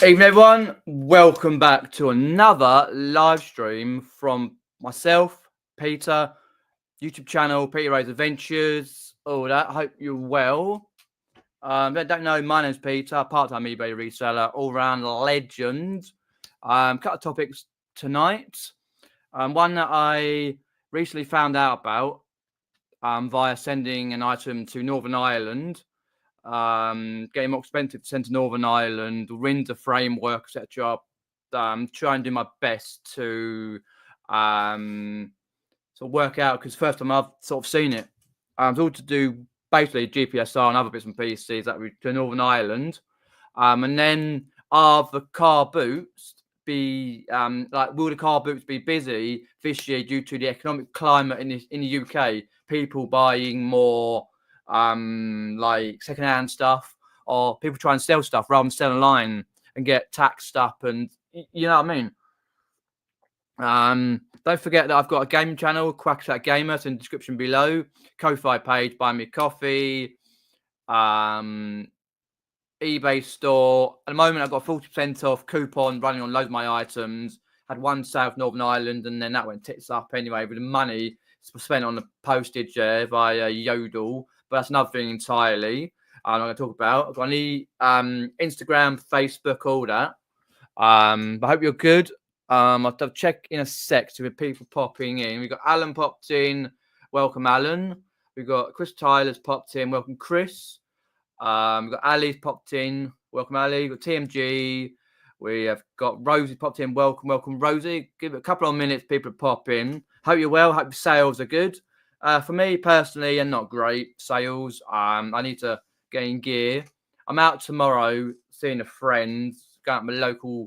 Evening everyone, welcome back to another live stream from myself, Peter, YouTube channel, Peter Ray's Adventures, all that. Hope you're well. Don't know, my name's Peter, part-time eBay reseller, all-round legend. Couple of topics tonight. One that I recently found out about via sending an item to Northern Ireland. Getting more expensive to send to Northern Ireland, Windsor framework, etc. Try and do my best to sort of work out, because first time I've sort of seen it. It's all to do basically GPSR and other bits and pieces that we to Northern Ireland, and then are the car boots be will the car boots be busy this year due to the economic climate in the UK? People buying more like secondhand stuff, or people try and sell stuff rather than sell online and get taxed up, and you know what I mean. Don't forget that I've got a gaming channel, Quackshot Gamer, it's in the description below. Ko-fi page, buy me a coffee. eBay store. At the moment, I've got 40% off coupon running on loads of my items. Had one South Northern Ireland, and then that went tits up anyway with the money spent on the postage there via Yodel. But that's another thing entirely. I'm not going to talk about. I've got any Instagram, Facebook, all that. But I hope you're good. I'll check in a sec to with people popping in. We've got Alan popped in. Welcome, Alan. We've got Chris Tyler's popped in. Welcome, Chris. We've got Ali's popped in. Welcome, Ali. We've got TMG. We have got Rosie popped in. Welcome, Rosie. Give it a couple of minutes, people to pop in. Hope you're well. Hope your sales are good. For me personally, and not great sales. I need to get in gear. I'm out tomorrow seeing a friend. Going to my local,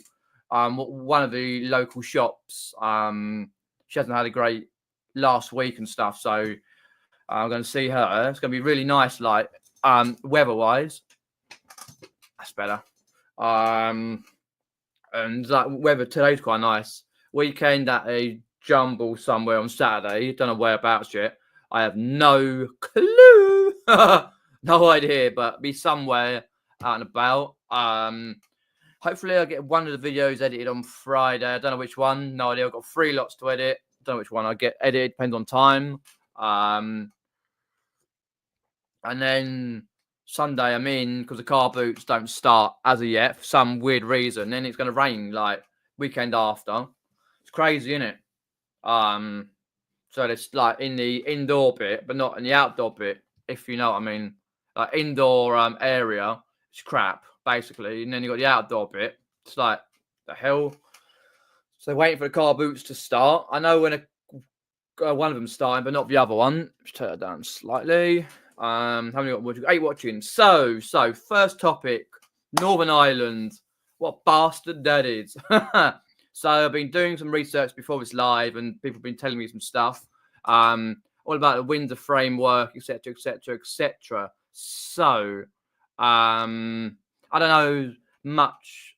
one of the local shops. She hasn't had a great last week and stuff, so I'm going to see her. It's going to be really nice, like weather-wise. That's better. And like weather today's quite nice. Weekend at a jumble somewhere on Saturday. Don't know whereabouts yet. I have no clue. No idea, but be somewhere out and about. Hopefully I'll get one of the videos edited on Friday. I don't know which one. No idea. I've got 3 lots to edit. Don't know which one I get edited. Depends on time. And then Sunday I'm in because the car boots don't start as of yet for some weird reason. Then it's going to rain like weekend after. It's crazy, isn't it? So it's like in the indoor bit, but not in the outdoor bit, if you know what I mean. Like indoor area, it's crap basically, and then you got the outdoor bit. It's like the hell. So waiting for the car boots to start. I know when one of them's starting, but not the other one. Let's turn it down slightly. How many got watching? 8 watching. So first topic, Northern Ireland. What bastard that is. So I've been doing some research before this live, and people have been telling me some stuff. All about the Windsor framework, etc., etc., etc. So I don't know much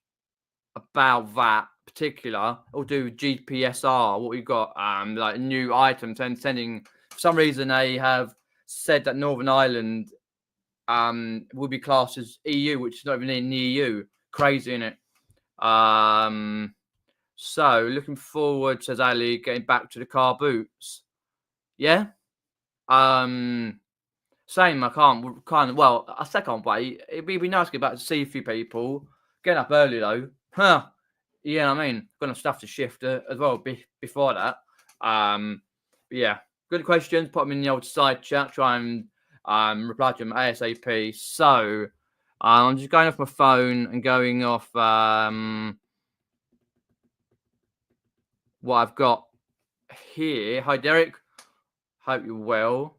about that particular. I'll do GPSR. What we've got, like new items and sending. For some reason, they have said that Northern Ireland will be classed as EU, which is not even in the EU. Crazy, isn't it? So looking forward, says Ali, getting back to the car boots. Yeah. Same. I can't. Well, I say I can't wait. It'd be nice to get back to see a few people. Getting up early though. Huh. Yeah, I mean, got enough stuff to shift as well before that. Yeah, good questions. Put them in the old side chat. Try and reply to them ASAP. So I'm just going off my phone and going off what I've got here. Hi, Derek. Hope you're well.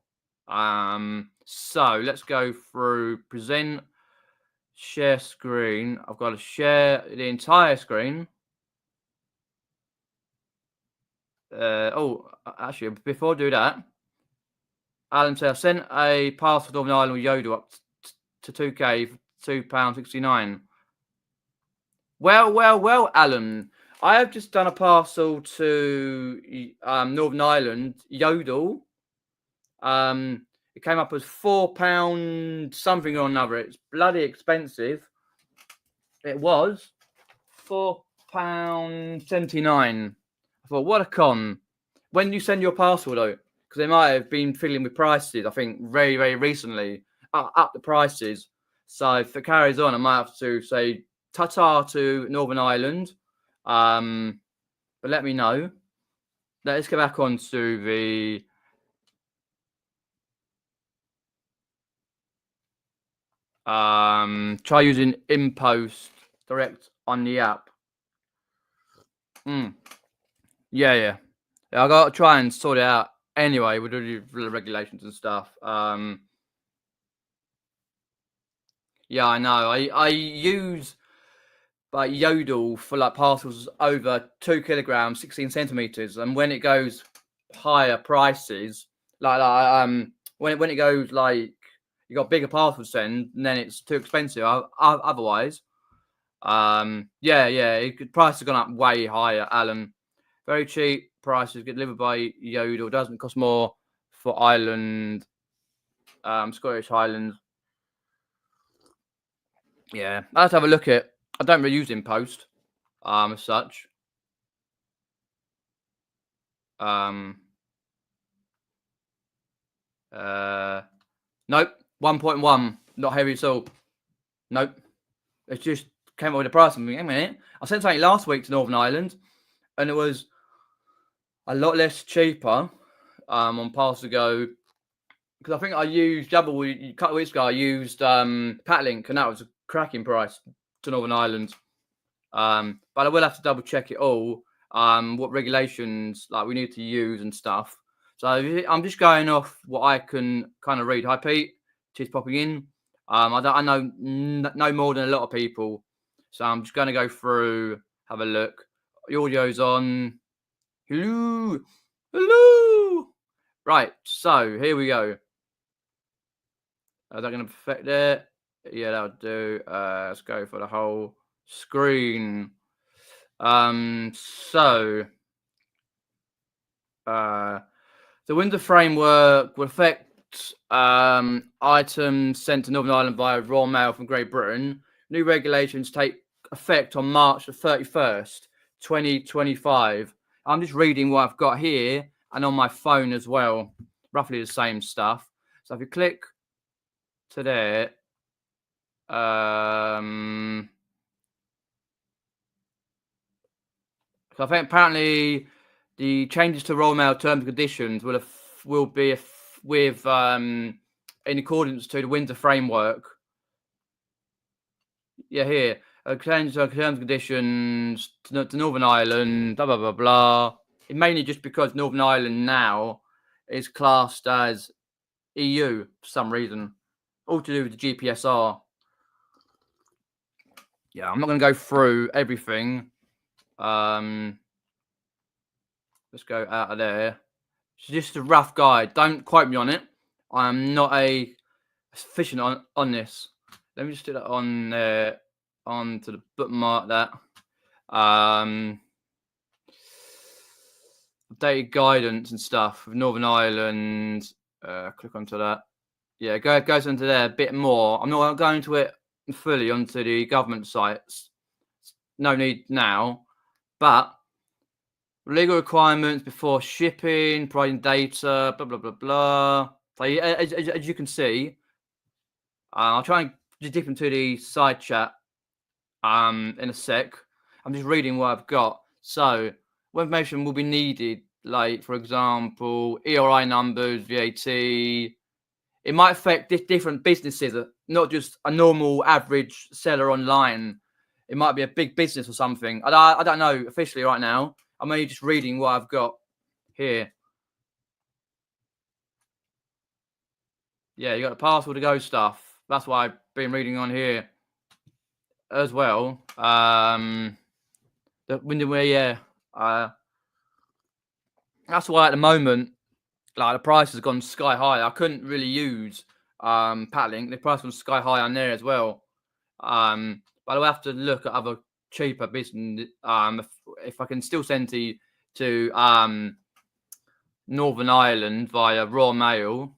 So let's go through present, share screen. I've got to share the entire screen. Actually, before I do that, Alan said, I've sent a parcel to Northern Ireland with Yodel up to 2K for £2.69. Well, Alan. I have just done a parcel to Northern Ireland, Yodel. It came up as £4 something or another. It's bloody expensive. It was. £4.79. I thought, what a con. When you send your parcel though, because they might have been fiddling with prices, I think very, very recently, up the prices. So if it carries on, I might have to say ta-ta to Northern Ireland. But let me know. Let's go back on to the try using InPost direct on the app. Yeah, I gotta try and sort it out anyway with the regulations and stuff. Yeah, I know. I use like Yodel for like parcels over 2 kilograms, 16 centimeters, and when it goes higher prices, when it goes like you got bigger parcels send, and then it's too expensive. Otherwise, prices have gone up way higher, Alan. Very cheap prices get delivered by Yodel. Doesn't cost more for Ireland, Scottish Highlands. Yeah, let's have a look at. I don't really use InPost, as such. Nope. 1.1. Not heavy at all. Nope. It just came up with a price. I'm thinking, wait a minute. I sent something last week to Northern Ireland, and it was a lot less cheaper on Parcel Go. Because I think I used a couple of weeks ago. I used Patlink, and that was a cracking price to Northern Ireland. But I will have to double check it all. What regulations like we need to use and stuff. So I'm just going off what I can kind of read. Hi Pete, just popping in. I know no more than a lot of people, so I'm just going to go through, have a look. The audio's on. Hello. Right, so here we go. Is that going to affect it? Yeah, that'll do. Let's go for the whole screen. The window framework will affect items sent to Northern Ireland via Royal Mail from Great Britain. New regulations take effect on March the 31st, 2025. I'm just reading what I've got here and on my phone as well. Roughly the same stuff. So if you click to there, so I think apparently the changes to Royal Mail terms and conditions will be with in accordance to the winter framework. Yeah, here changes to terms and conditions to Northern Ireland. Blah blah blah blah. It mainly just because Northern Ireland now is classed as EU for some reason, all to do with the GPSR. Yeah, I'm not going to go through everything. Let's go out of there. It's just a rough guide. Don't quote me on it. I'm not a efficient on this. Let me just do that on there, onto the bookmark that. Updated guidance and stuff with Northern Ireland. Click onto that. Yeah, goes into there a bit more. I'm not going to it fully onto the government sites. No need now, but legal requirements before shipping, providing data, blah blah blah blah. So as you can see, I'll try and just dip into the side chat in a sec. I'm just reading what I've got. So what information will be needed, like for example, ERI numbers, VAT. It might affect different businesses, not just a normal average seller online. It might be a big business or something. I don't know officially right now. I'm only just reading what I've got here. Yeah, you got the parcel to go stuff. That's what I've been reading on here as well. The window where, yeah. That's why at the moment, like the price has gone sky high. I couldn't really use Patlink. The price was sky high on there as well. But I'll have to look at other cheaper business. If I can still send to Northern Ireland via Royal Mail,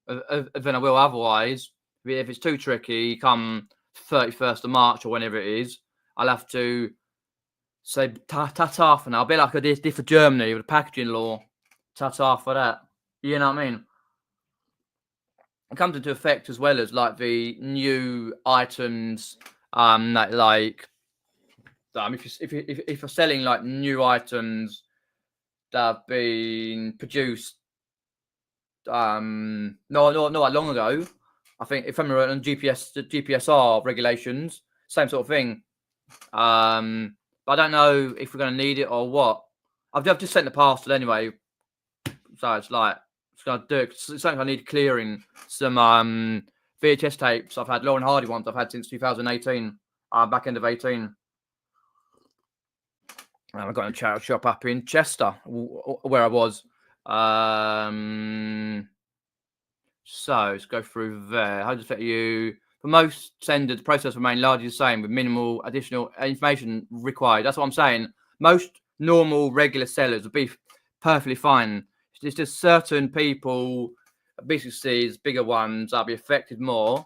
then I will. Otherwise, if it's too tricky, come 31st of March or whenever it is, I'll have to So ta-ta for now, a bit like I did for Germany with the packaging law. Ta-ta for that. You know what I mean? It comes into effect as well as like the new items, that like, if you're selling like new items that have been produced, not that long ago. I think if I'm on GPSR regulations, same sort of thing. But I don't know if we're going to need it or what. I've just sent the parcel anyway, so it's like it's going to do it. It's something I need clearing. Some VHS tapes I've had, Lauren Hardy ones I've had since 2018, back end of 18. And I've got a charity shop up in Chester, where I was. So let's go through there. How does it affect you? For most senders, the process remains largely the same with minimal additional information required. That's what I'm saying. Most normal, regular sellers will be perfectly fine. It's just certain people, businesses, bigger ones, that'll be affected more.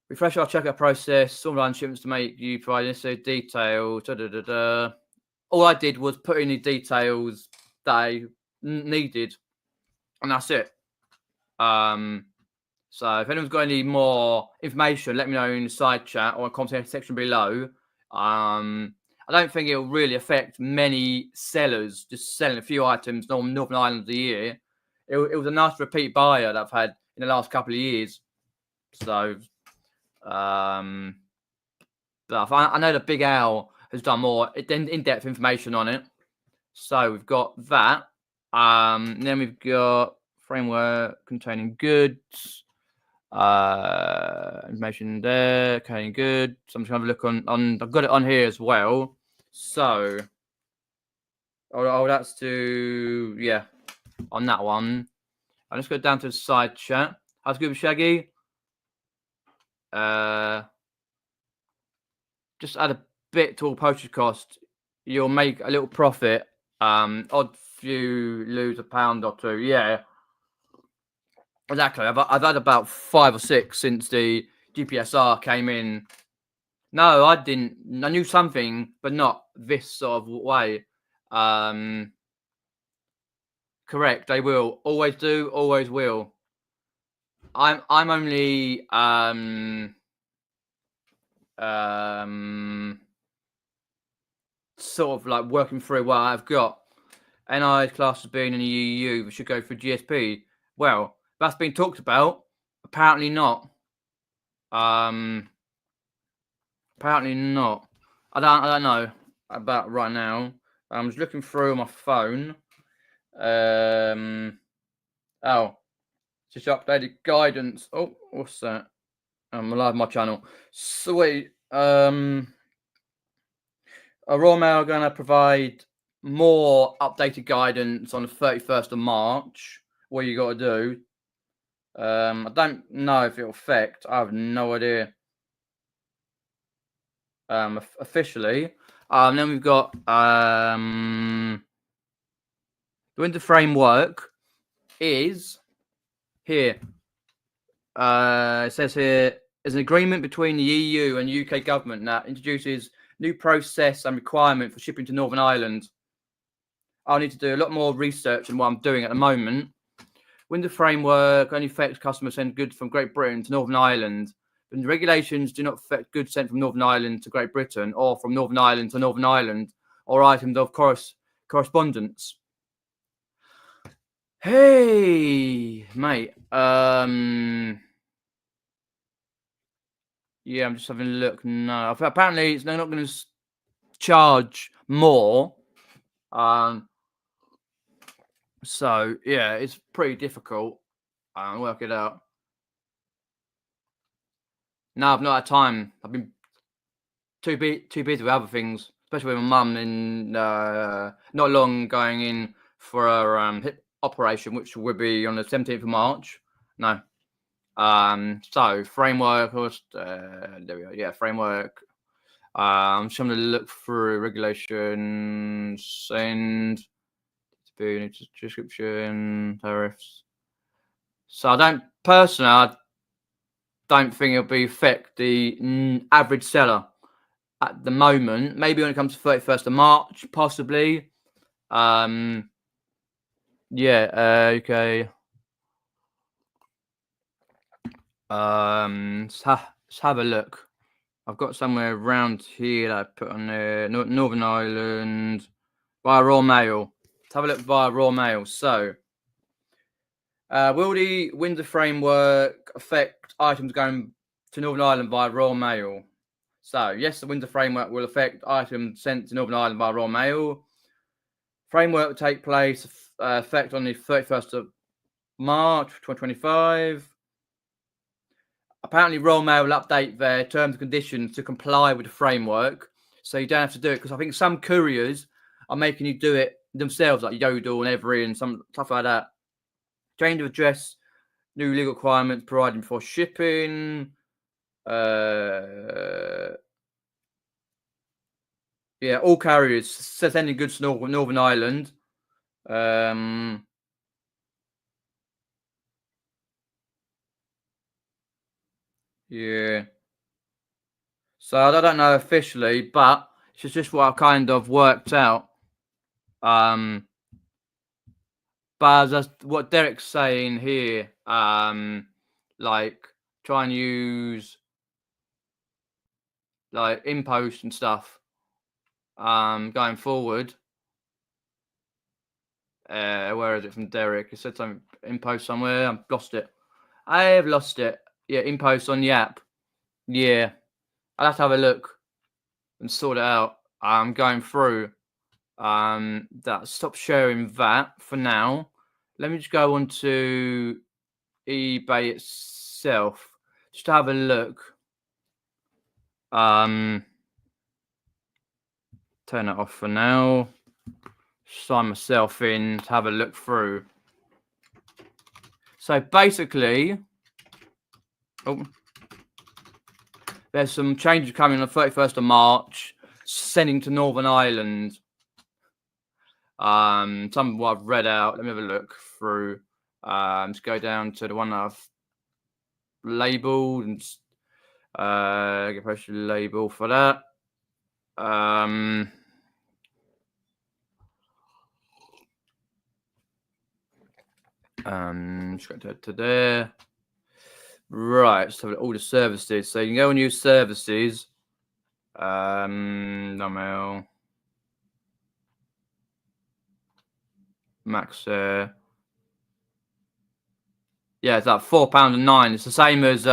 Refresh our checkout process, online shipments to make you provide necessary details. All I did was put in the details that I needed, and that's it. So if anyone's got any more information, let me know in the side chat or comment section below. I don't think it'll really affect many sellers just selling a few items on Northern Ireland a year. It was a nice repeat buyer that I've had in the last couple of years. So, but I know the Big Owl has done more in-depth information on it. So we've got that. And then we've got framework containing goods. Information there, containing goods. So I'm just gonna have a look on. I've got it on here as well. So, that's to on that one. I'll just go down to the side chat. How's it good, Shaggy? Just add a bit to all postage cost. You'll make a little profit. Odd few lose £1 or £2. Yeah, exactly. I've had about 5 or 6 since the GPSR came in. No, I didn't. I knew something, but not this sort of way. Correct. They will always do. Always will. I'm only sort of like working through what I've got. NI class as being in the EU, we should go for GSP. Well, that's been talked about. Apparently not. Apparently not. I don't know about right now. I'm just looking through my phone. Just updated guidance. Oh, what's that? I'm live on my channel. Sweet. Royal Mail are going to provide more updated guidance on the 31st of March. What you got to do. I don't know if it'll affect. I have no idea. Officially. Then we've got the winter framework is here. It says here there's an agreement between the EU and UK government that introduces new process and requirement for shipping to Northern Ireland. I'll need to do a lot more research than what I'm doing at the moment. Winter framework only affects customers sending goods from Great Britain to Northern Ireland. But the regulations do not affect goods sent from Northern Ireland to Great Britain or from Northern Ireland to Northern Ireland or items of correspondence. Hey, mate. Yeah, I'm just having a look. No, apparently they're not going to charge more. So yeah, it's pretty difficult. Work it out. No, I've not had time. I've been too busy with other things, especially with my mum. And not long going in for a hip operation, which will be on the 17th of March. No. So framework was there we go. Yeah, framework. I'm just going to look through regulations and description tariffs. So I don't think it'll be affect the average seller. at the moment. Maybe when it comes to 31st of March, possibly. Yeah, okay. Let's have a look. I've got somewhere around here that I put on there. Northern Ireland via Raw Mail. Let's have a look via Raw Mail. So, will the Windsor framework affect items going to Northern Ireland via Raw Mail? So, yes, the Windsor framework will affect items sent to Northern Ireland via Raw Mail. Framework will take place effect on the 31st of March 2025. Apparently, Royal Mail will update their terms and conditions to comply with the framework, so you don't have to do it. Because I think some couriers are making you do it themselves, like Yodel and Every and some stuff like that. Change of address, new legal requirements provided before shipping. Yeah, all carriers sending goods to Northern Ireland. Yeah. So I don't know officially, but it's just what I've kind of worked out. But that's what Derek's saying here. Like try and use like impost and stuff. Going forward. Where is it from Derek? He said something impost somewhere. I've lost it. I have lost it. Yeah, impost on the app. Yeah, I'll have to have a look and sort it out. I'm going through. Stop sharing that for now. Let me just go on to eBay itself just to have a look. Turn it off for now. Sign myself in to have a look through. So basically, there's some changes coming on the 31st of March, sending to Northern Ireland. Some of what I've read out. Let me have a look through. Let's go down to the one that I've labeled and get a label for that. Just go to there. Right, so all the services. So you can go and use services. No mail. Max. Yeah, it's like £4.09. It's the same as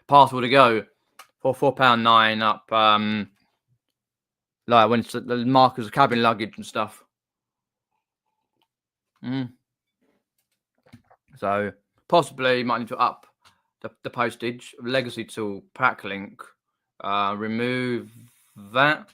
Parcel to Go for £4.09 up. Like when it's the markers of cabin luggage and stuff. So possibly you might need to up the postage. Legacy tool pack link. Remove that.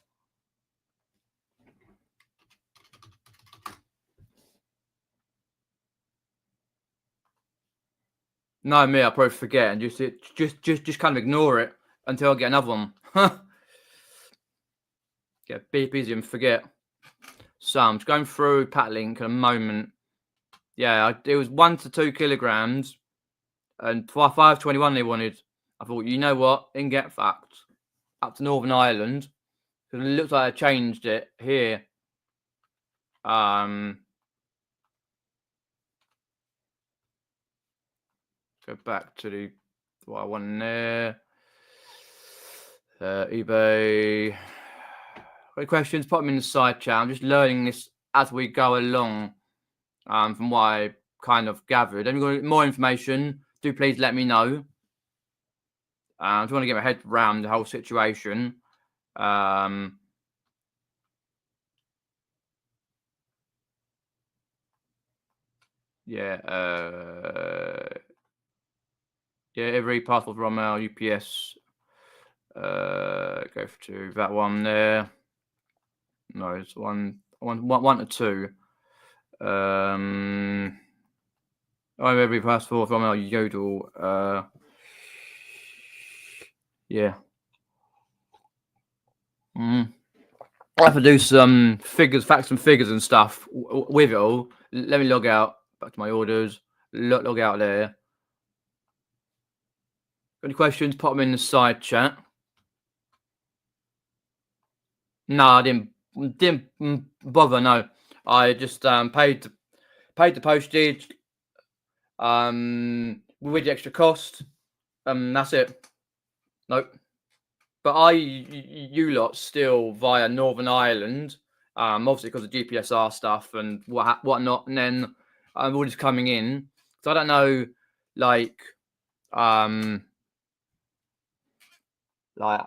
No, me, I probably forget and just kind of ignore it until I get another one. Get busy and forget. So I'm just going through pack link in a moment. Yeah, it was 1 to 2 kilograms, and 521 they wanted. I thought, you know what, in get fucked up to Northern Ireland because it looks like I changed it here. Go back to what I want in there. eBay. Great questions. Put them in the side chat. I'm just learning this as we go along. From what I kind of gathered. If you've got more information, do please let me know. I just want to get my head around the whole situation. Yeah, every parcel from our UPS. Go to that one there. No, it's one to two. Every passport from our Yodel. Yeah. I have to do some facts and figures and stuff with it all. Let me log out. Back to my orders. Log out there. Any questions? Pop them in the side chat. No, I didn't bother. No, I just paid the postage with the extra cost. That's it. Nope. But you lot still via Northern Ireland, obviously because of GPSR stuff and whatnot, and then all this coming in. So I don't know, like like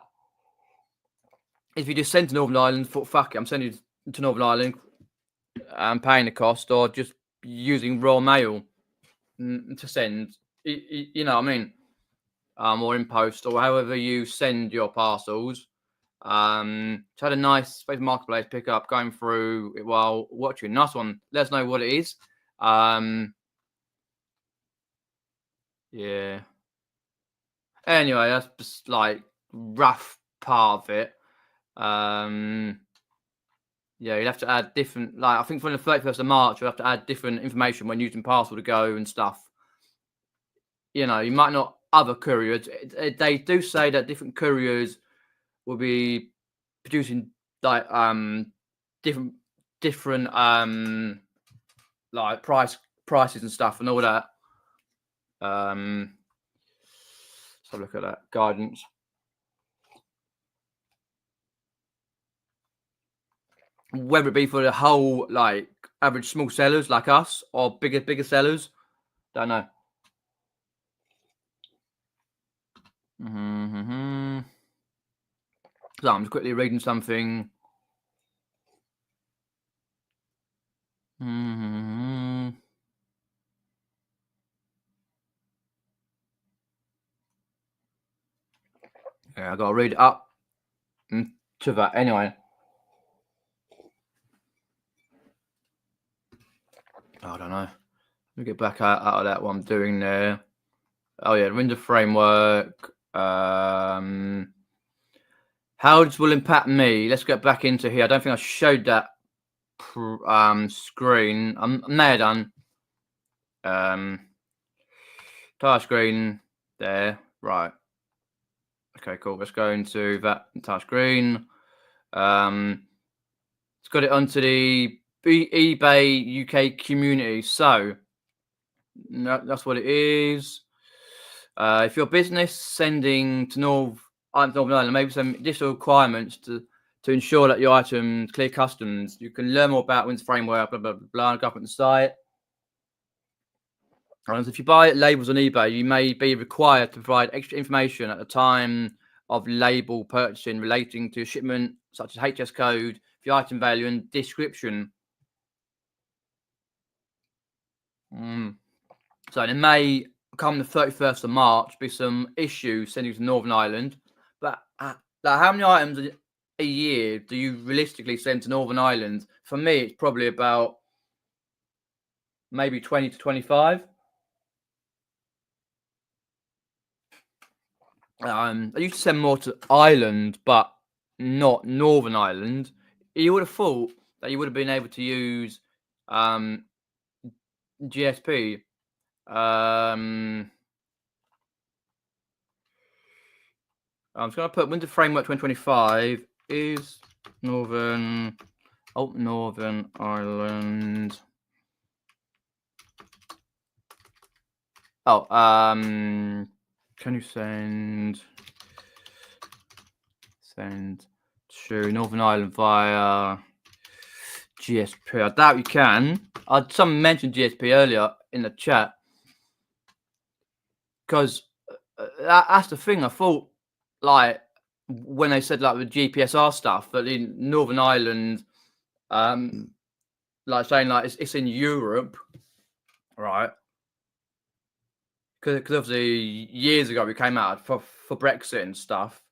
if you just send to Northern Ireland, thought fuck it, I'm sending to Northern Ireland, and paying the cost, or just using raw mail to send. You know what I mean? Or in post, or however you send your parcels. Just had a nice Facebook Marketplace pickup going through it while watching. Nice one. Let us know what it is. Yeah. Anyway, that's just like rough part of it. Yeah, you'd have to add different, like I think from the 31st of March, you'll have to add different information when using parcel to go and stuff. You know, you might not other couriers. They do say that different couriers will be producing like different like prices and stuff and all that. Let's have a look at that guidance. Whether it be for the whole like average small sellers like us or bigger sellers, don't know. So I'm just quickly reading something. Yeah, I gotta read it up to that anyway. I don't know. Let me get back out of that. What I'm doing there. Oh yeah, render framework. How this will impact me. Let's get back into here. I don't think I showed that screen. I may have done. Entire screen there. Right. Okay, cool. Let's go into that entire screen. It's got it onto the eBay UK community. So no, that's what it is. If your business sending to Northern Ireland, maybe some additional requirements to ensure that your items clear customs. You can learn more about Win's framework, blah blah blah, government site. And if you buy labels on eBay, you may be required to provide extra information at the time of label purchasing relating to shipment, such as HS code, the item value, and description. So in May, come the 31st of March, be some issues sending to Northern Ireland. But like how many items a year do you realistically send to Northern Ireland? For me, it's probably about maybe 20 to 25. I used to send more to Ireland, but not Northern Ireland. You would have thought that you would have been able to use GSP. I'm just going to put Winter Framework 2025 is Northern Ireland. Oh, can you send to Northern Ireland via GSP? I doubt you can. Someone mentioned GSP earlier in the chat because that's the thing. I thought like when they said like the GPSR stuff, that in Northern Ireland, like saying like it's in Europe, right? Because obviously years ago we came out for Brexit and stuff.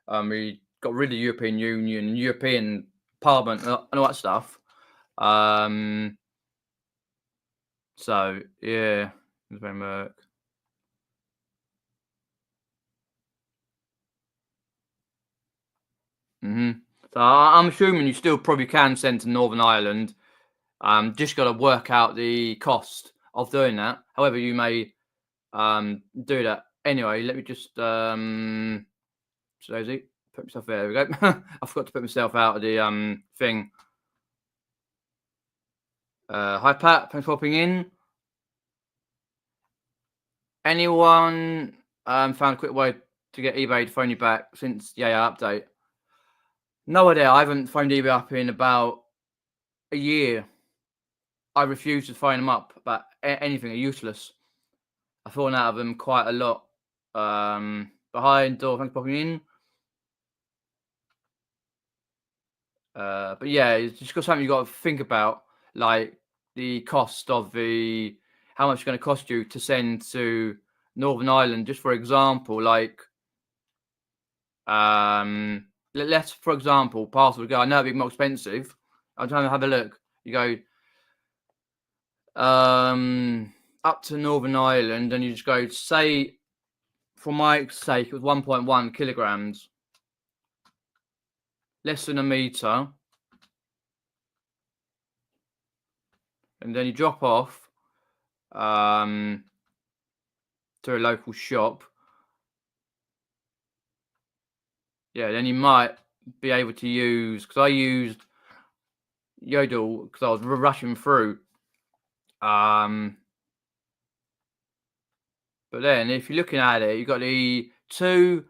We got rid of the European Union, European Parliament, and all that stuff. So yeah, framework. So I'm assuming you still probably can send to Northern Ireland. Just got to work out the cost of doing that. However, you may do that. Anyway, let me just put put myself there. We go. I forgot to put myself out of the thing. Hi Pat, thanks for popping in. Anyone found a quick way to get eBay to phone you back since the AI update? No idea. I haven't phoned eBay up in about a year. I refuse to phone them up about anything. Are useless. I've fallen out of them quite a lot. Behind door, thanks for popping in. But yeah, it's just got something you got to think about, like the cost of how much it's going to cost you to send to Northern Ireland. Just for example, like let's for example, parcel go. I know it'd be more expensive. I'm trying to have a look. You go up to Northern Ireland, and you just go, say, for my sake, it was 1.1 kilograms, less than a meter, and then you drop off to a local shop. Yeah, then you might be able to use, because I used Yodel because I was rushing through. But then if you're looking at it, you got the two.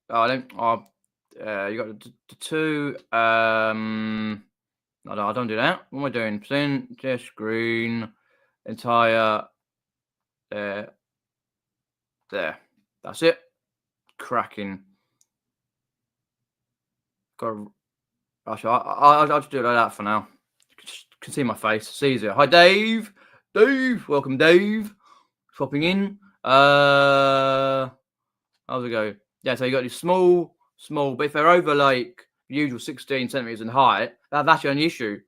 You got the two. No, I don't do that. What am I doing? Percent, just screen, entire. There. That's it. Cracking. Actually, I'll just do it like that for now. You can see my face. It's easier. Hi, Dave. Dave, welcome, Dave. Swapping in. How's it go? Yeah, so you got these small, but if they're over like usual 16 centimeters in height, that's actually an issue.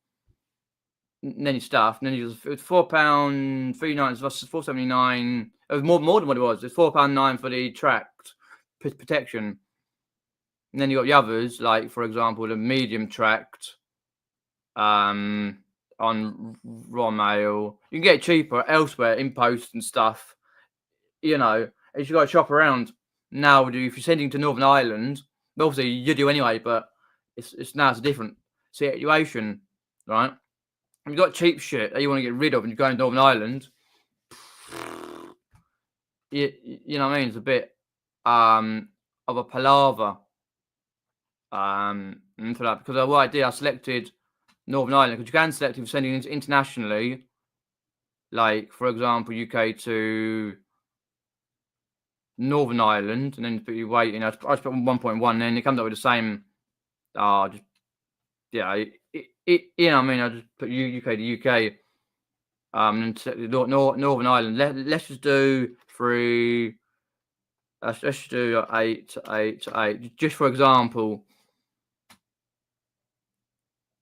And then you stuff, and then you just, it's £4.39 versus £4.79. It was more than what it was. It's £4.9 for the tracked protection. And then you got the others, like for example, the medium tracked on raw mail. You can get it cheaper elsewhere in post and stuff. You know, you got to shop around. Now, if you're sending to Northern Ireland, obviously you do anyway, but it's a different situation, right? If you've got cheap shit that you want to get rid of and you're going to Northern Ireland, you know what I mean? It's a bit of a palaver for that, because what I did, I selected Northern Ireland, because you can select if you're sending it internationally, like for example UK to Northern Ireland, and then put your weight in. I just put 1.1, and then it comes up with the same. You know what I mean. I just put UK to UK, and Northern Ireland. Let's just do 3. Let's just do 8, just for example.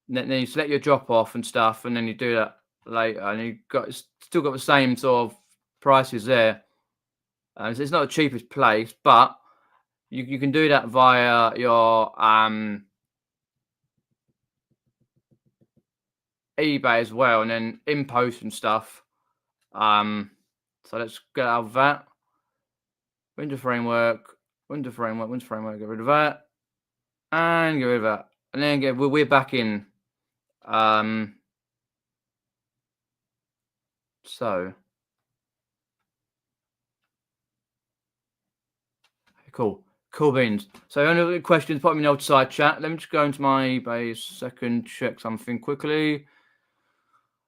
Then you select your drop off and stuff, and then you do that later, and still got the same sort of prices there. It's not the cheapest place, but you can do that via your eBay as well, and then in post and stuff. So let's get out of that. Winter framework, get rid of that, and get rid of that, and then we're back in. So cool beans. So any questions, put them in the old side chat. Let me just go into my eBay second, check something quickly.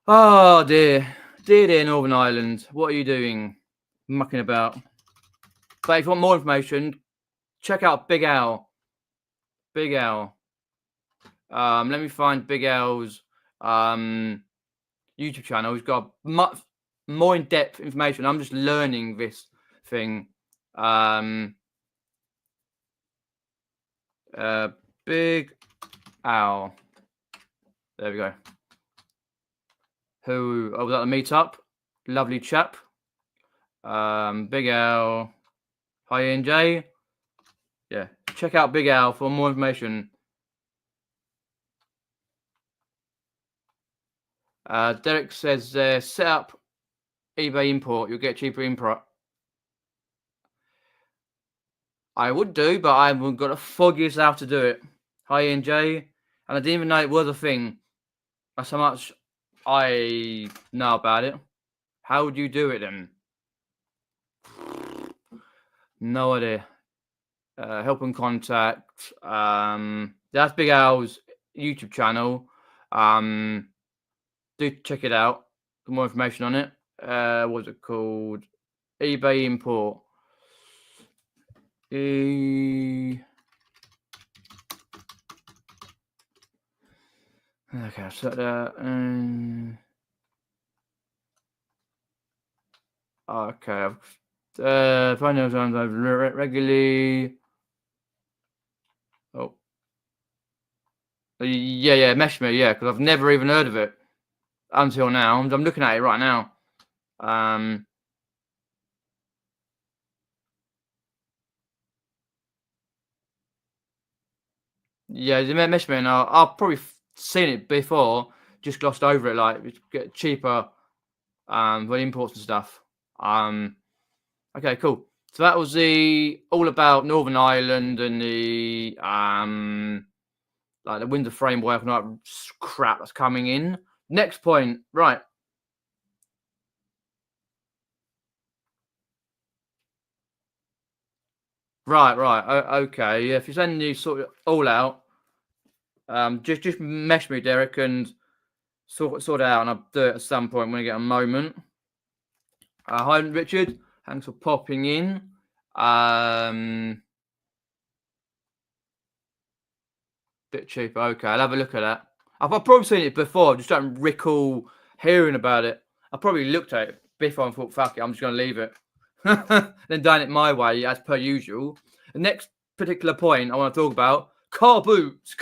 Oh dear Northern Ireland, what are you doing, mucking about? But if you want more information, check out Big Al. Let me find Big Al's YouTube channel. He's got much more in-depth information. I'm just learning this thing. Big Al. There we go. Who was at the meetup? Lovely chap. Big Al. Hi NJ. Yeah, check out Big Al for more information. Derek says set up eBay import. You'll get cheaper import. I would do, but I haven't got the foggiest how to do it. Hi, NJ. And I didn't even know it was a thing. That's how much I know about it. How would you do it then? No idea. Help and contact. That's Big Al's YouTube channel. Do check it out. For more information on it. What's it called? eBay import. Okay, so that. Okay, find out times I've regularly. Oh, yeah, mesh me, yeah, because I've never even heard of it until now. I'm looking at it right now. Yeah, the mesh me, and I've probably seen it before, just glossed over it, like get cheaper, for the imports and stuff. Okay, cool. So that was all about Northern Ireland and the like the window framework and that crap that's coming in. Next point, right? Right. Okay. Yeah, if you're sending you sort it all out, just mesh me, Derek, and sort it out, and I'll do it at some point when I get a moment. Hi, Richard. Thanks for popping in. Bit cheaper. Okay, I'll have a look at that. I've probably seen it before. I just don't recall hearing about it. I probably looked at it before and thought, "Fuck it, I'm just going to leave it." Then done it my way as per usual. The next particular point I want to talk about: car boots.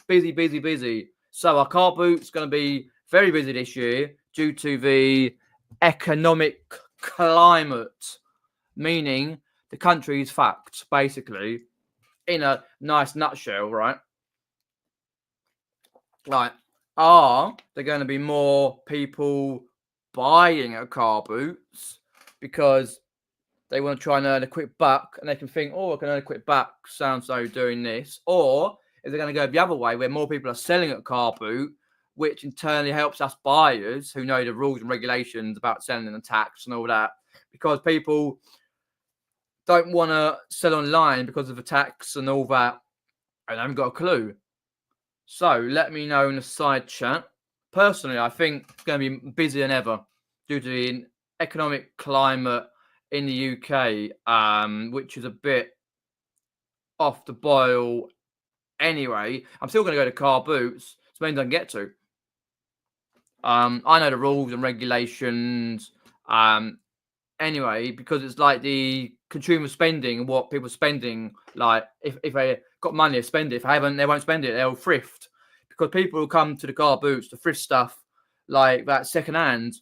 Busy. So our car boots going to be very busy this year due to the economic climate, meaning the country is fucked, basically, in a nice nutshell, right? Like, are there going to be more people buying a car boots because they want to try and earn a quick buck, and they can think, oh, I can earn a quick buck, so doing this? Or is it going to go the other way, where more people are selling a car boot, which internally helps us buyers who know the rules and regulations about selling and tax and all that, because people don't want to sell online because of the tax and all that, and haven't got a clue. So let me know in the side chat. Personally, I think it's going to be busier than ever due to the economic climate in the UK, which is a bit off the boil anyway. I'm still going to go to car boots. It's the main I can get to. I know the rules and regulations. Anyway, because it's like the consumer spending and what people are spending. Like if they got money to spend it, if they haven't, they won't spend it. They'll thrift, because people will come to the car boots to thrift stuff like that second hand.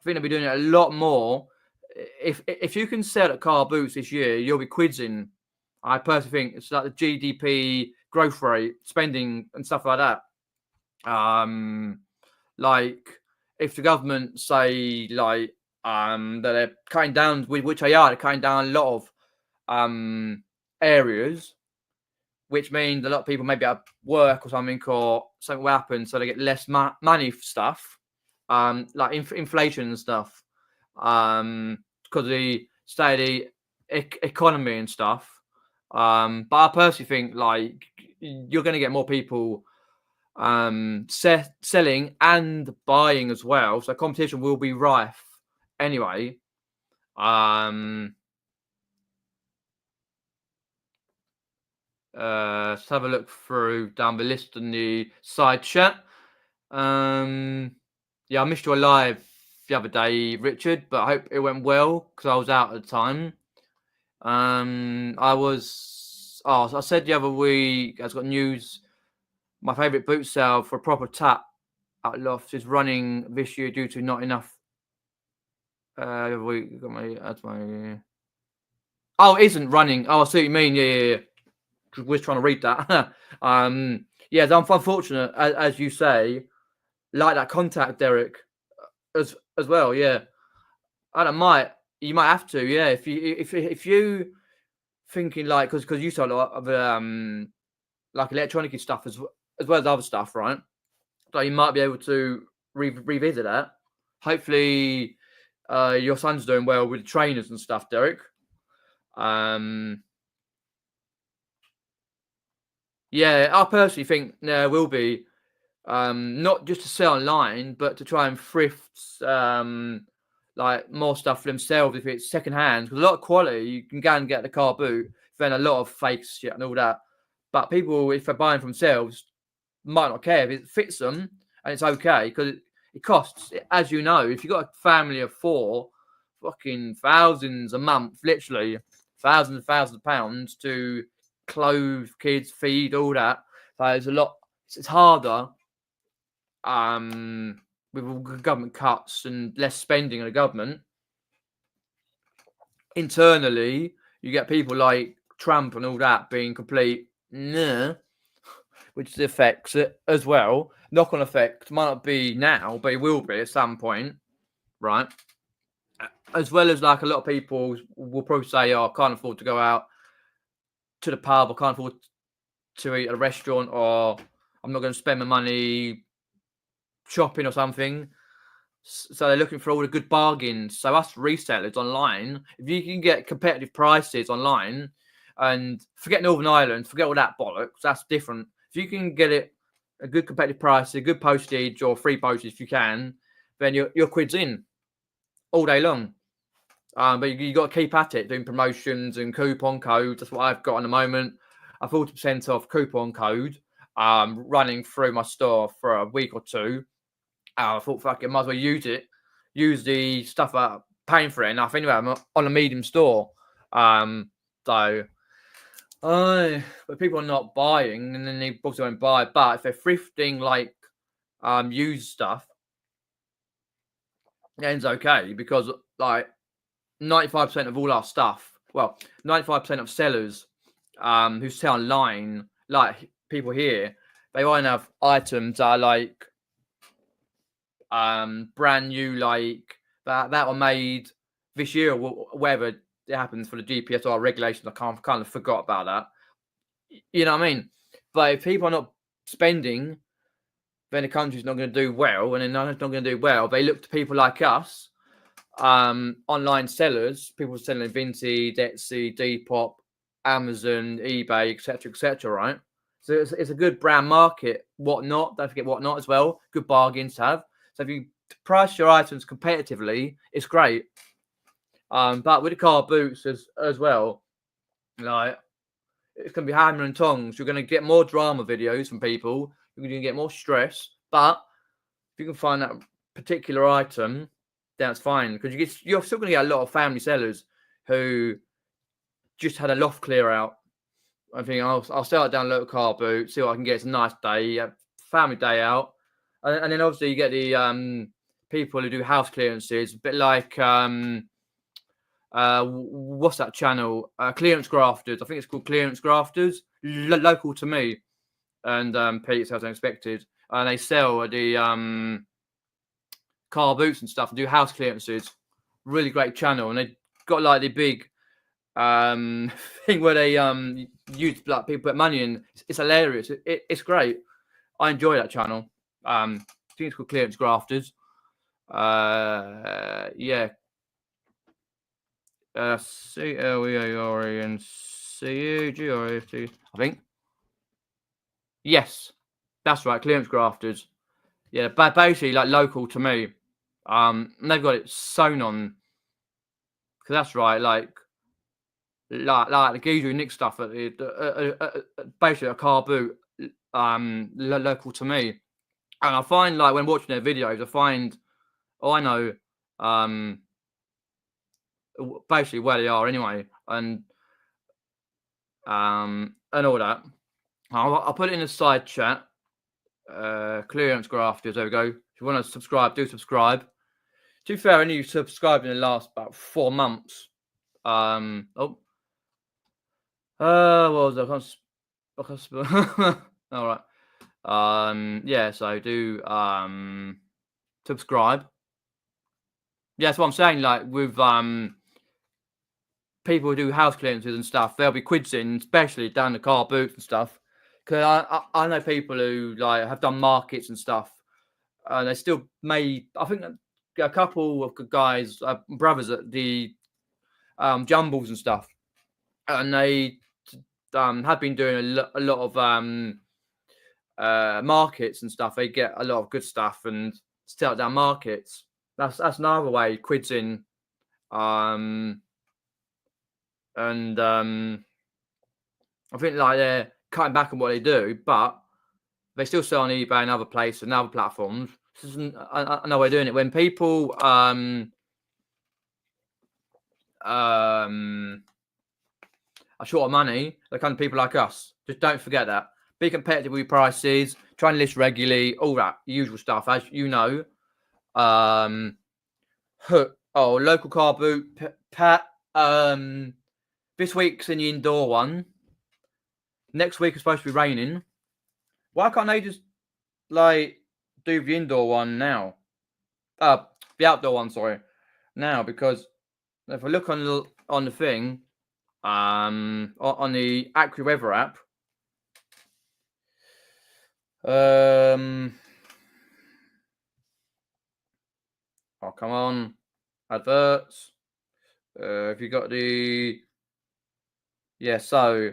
I think they'll be doing it a lot more. If you can sell at car boots this year, you'll be quizzing. I personally think it's like the GDP growth rate, spending and stuff like that. Like if the government say like that they're cutting down, which they are, they're cutting down a lot of areas, which means a lot of people maybe at work or something will happen, so they get less money for stuff, like inflation and stuff, because of the state of the economy and stuff. But I personally think like you're going to get more people selling and buying as well, so competition will be rife anyway. Let's have a look through down the list in the side chat. Yeah, I missed your live the other day, Richard, but I hope it went well because I was out at the time. So I said the other week, I've got news. My favourite boot sale for a proper tap at Loft is running this year due to not enough. It isn't running. Oh, I see what you mean. Yeah. We're trying to read that. Yeah, it's unfortunate, as you say, like that contact, Derek, as well. Yeah, and I might You might have to, yeah. If you thinking like because you saw a lot of like electronic stuff as well as other stuff, right? So you might be able to revisit that. Hopefully, your son's doing well with the trainers and stuff, Derek. Yeah, I personally think there will be not just to sell online, but to try and thrift like more stuff for themselves if it's second hand. Because a lot of quality you can go and get the car boot, then a lot of fake shit and all that. But people, if they're buying for themselves, might not care if it fits them and it's okay because it costs, as you know, if you've got a family of 4, fucking thousands a month, literally thousands and thousands of pounds to clothe kids, feed, all that. So there's a lot. It's harder with all the government cuts and less spending on the government. Internally, you get people like Trump and all that being complete nah, which affects it as well. Knock-on effect might not be now, but it will be at some point, right? As well as like a lot of people will probably say, "Oh, I can't afford to go out to the pub. I can't afford to eat at a restaurant, or I'm not going to spend my money shopping or something." So they're looking for all the good bargains. So us resellers online, if you can get competitive prices online, and forget Northern Ireland, forget all that bollocks, that's different. If you can get it a good competitive price, a good postage or free postage if you can, then your quid's in all day long. But you got to keep at it, doing promotions and coupon codes. That's what I've got at the moment. A 40% off coupon code running through my store for a week or two. I thought, fuck it, might as well use it. Use the stuff I'm paying for it enough. Anyway, I'm on a medium store. But people are not buying, and then they also won't buy. But if they're thrifting, like used stuff, then it's okay because like 95% of all our stuff, well, 95% of sellers who sell online, like people here, they won't have items that are like brand new, like that were made this year or whatever it happens for the GPSR regulations. I kind of forgot about that. You know what I mean? But if people are not spending, then the country's not going to do well, and then it's not going to do well. They look to people like us, online sellers, people selling Vinted, Etsy, Depop, Amazon, eBay, etc., right? So it's a good brand market. Whatnot, don't forget Whatnot as well. Good bargains to have. So if you price your items competitively, it's great. But with the car boots as well, like it's gonna be hammer and tongs. You're gonna get more drama videos from people. You're gonna get more stress. But if you can find that particular item, that's fine because you're still gonna get a lot of family sellers who just had a loft clear out. I think I'll sell it down a local car boot, see what I can get. It's a nice day, family day out. And then obviously you get the people who do house clearances, a bit like what's that channel? Clearance Grafters. I think it's called Clearance Grafters. Local to me, and Pete Sales Unexpected, and they sell the car boots and stuff and do house clearances. Really great channel, and they got like the big thing where they use like people put money in. It's hilarious. It's great. I enjoy that channel. I think it's called Clearance Grafters. Yeah. CLEARENCUGRAFT, I think. Yes, that's right. Clearance Grafters. Yeah, but basically like local to me. And they've got it sewn on. Because that's right. Like the geezer who nicked stuff at basically a car boot. Local to me. And I find like when watching their videos, I know basically where they are anyway, and all that. I'll put it in the side chat. Clearance Grafters. There we go. If you want to subscribe, do subscribe. To be fair, I only subscribed in the last about 4 months. What was that? All right. Yeah, so do subscribe. Yeah, that's what I'm saying. Like with people who do house clearances and stuff, they'll be quids in, especially down the car boots and stuff. Because I know people who like have done markets and stuff, and they still made. I think a couple of guys, brothers at the jumbles and stuff, and they have been doing a lot of markets and stuff. They get a lot of good stuff and sell down markets. That's another way quids in. And I think like they're cutting back on what they do, but they still sell on eBay and other places and other platforms. This isn't another way of doing it. When people are short of money, they come to people like us. Just don't forget that. Be competitive with your prices. Try and list regularly. All that usual stuff, as you know. Local car boot, Pat. This week's in the indoor one. Next week is supposed to be raining. Why can't they just like do the indoor one now? The outdoor one, sorry. Now, because if I look on the thing, on the AccuWeather app, oh come on, adverts. If you got the so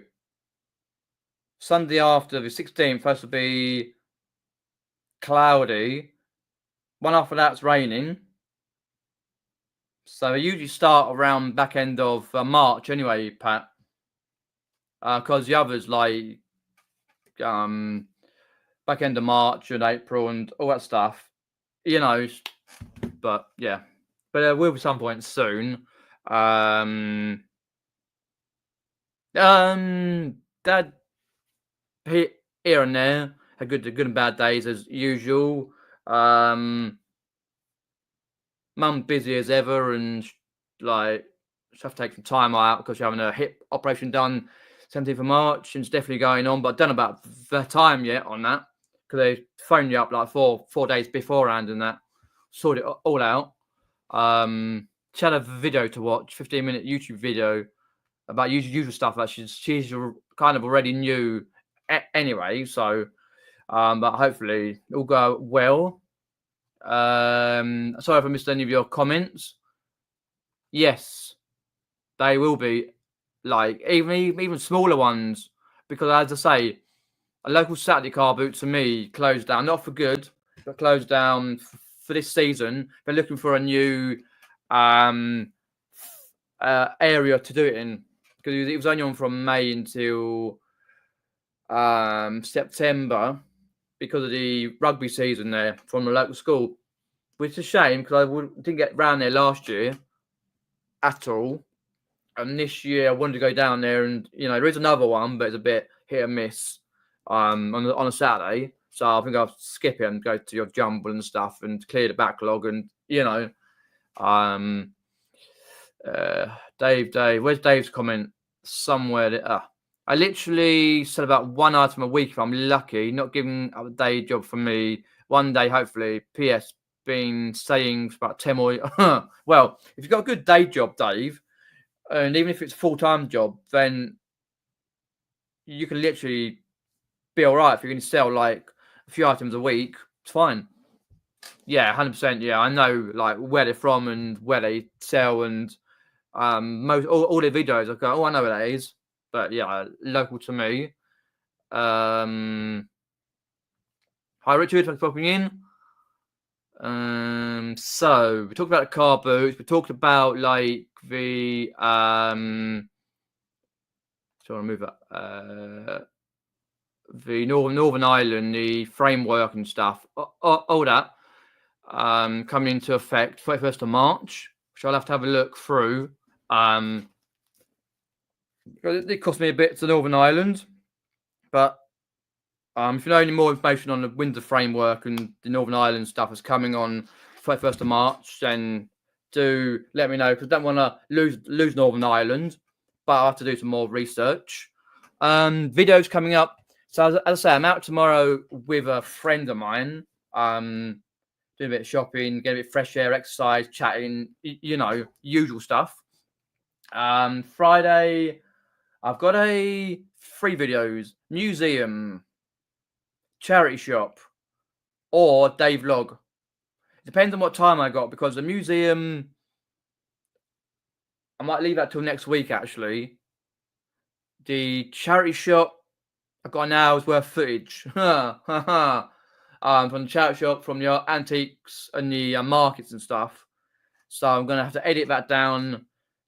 Sunday after the 16th supposed to be cloudy. One after that's raining. So they usually start around back end of March anyway, Pat. Because the others like back end of March and April and all that stuff, you know. But yeah, but there will be some point soon. Dad here and there had good and bad days as usual. Mum busy as ever, and like she have to take some time out because she's having a hip operation done 17th of March, and it's definitely going on. But I don't know about the time yet on that because they phone you up like four days beforehand and that sort it all out. She had a video to watch, 15-minute YouTube video about usual stuff that she's kind of already knew anyway. So, but hopefully it'll go well. Sorry if I missed any of your comments. Yes, they will be like even smaller ones because, as I say, a local Saturday car boot to me closed down, not for good, but closed down for this season. They're looking for a new area to do it in because it was only on from May until September because of the rugby season there from the local school, which is a shame because I didn't get round there last year at all. And this year I wanted to go down there, and there is another one, but it's a bit hit and miss on a Saturday. So I think I'll skip it and go to your jumble and stuff and clear the backlog. And Dave, where's Dave's comment? Somewhere. I literally said about one item a week if I'm lucky, not giving up a day job for me. One day, hopefully. PS, been saying about 10 more. Well, if you've got a good day job, Dave, and even if it's a full-time job, then you can literally be all right. If you're going to sell like a few items a week, it's fine. Yeah, 100%. Yeah, I know like where they're from and where they sell, and all their videos. I go, oh, I know where that is. But yeah, local to me. Hi Richard, thanks for popping in. So we talked about the car boots. We talked about like the so I want to move up. The Northern Ireland, the framework and stuff, all that coming into effect 31st of March, which I'll have to have a look through. It cost me a bit to Northern Ireland, but if you know any more information on the winter framework and the Northern Ireland stuff that's coming on 31st of March, then do let me know because I don't want to lose Northern Ireland, but I have to do some more research. Videos coming up. So as I say, I'm out tomorrow with a friend of mine, doing a bit of shopping, getting a bit of fresh air, exercise, chatting, usual stuff. Friday, I've got 3 videos: museum, charity shop, or day vlog. Depends on what time I got, because the museum, I might leave that till next week actually. The charity shop, I've got an hour's worth of footage. From the charity shop, from the antiques and the markets and stuff. So I'm going to have to edit that down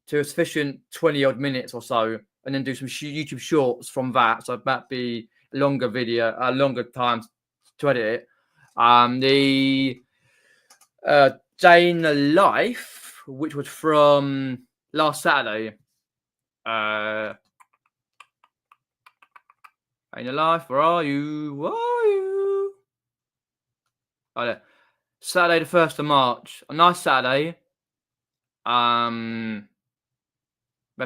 to a sufficient 20 odd minutes or so, and then do some YouTube shorts from that. So that'd be a longer video, longer time to edit it. The day in the life, which was from last Saturday. Day in the life, where are you? Where are you? Oh, there. Saturday the 1st of March. A nice Saturday. My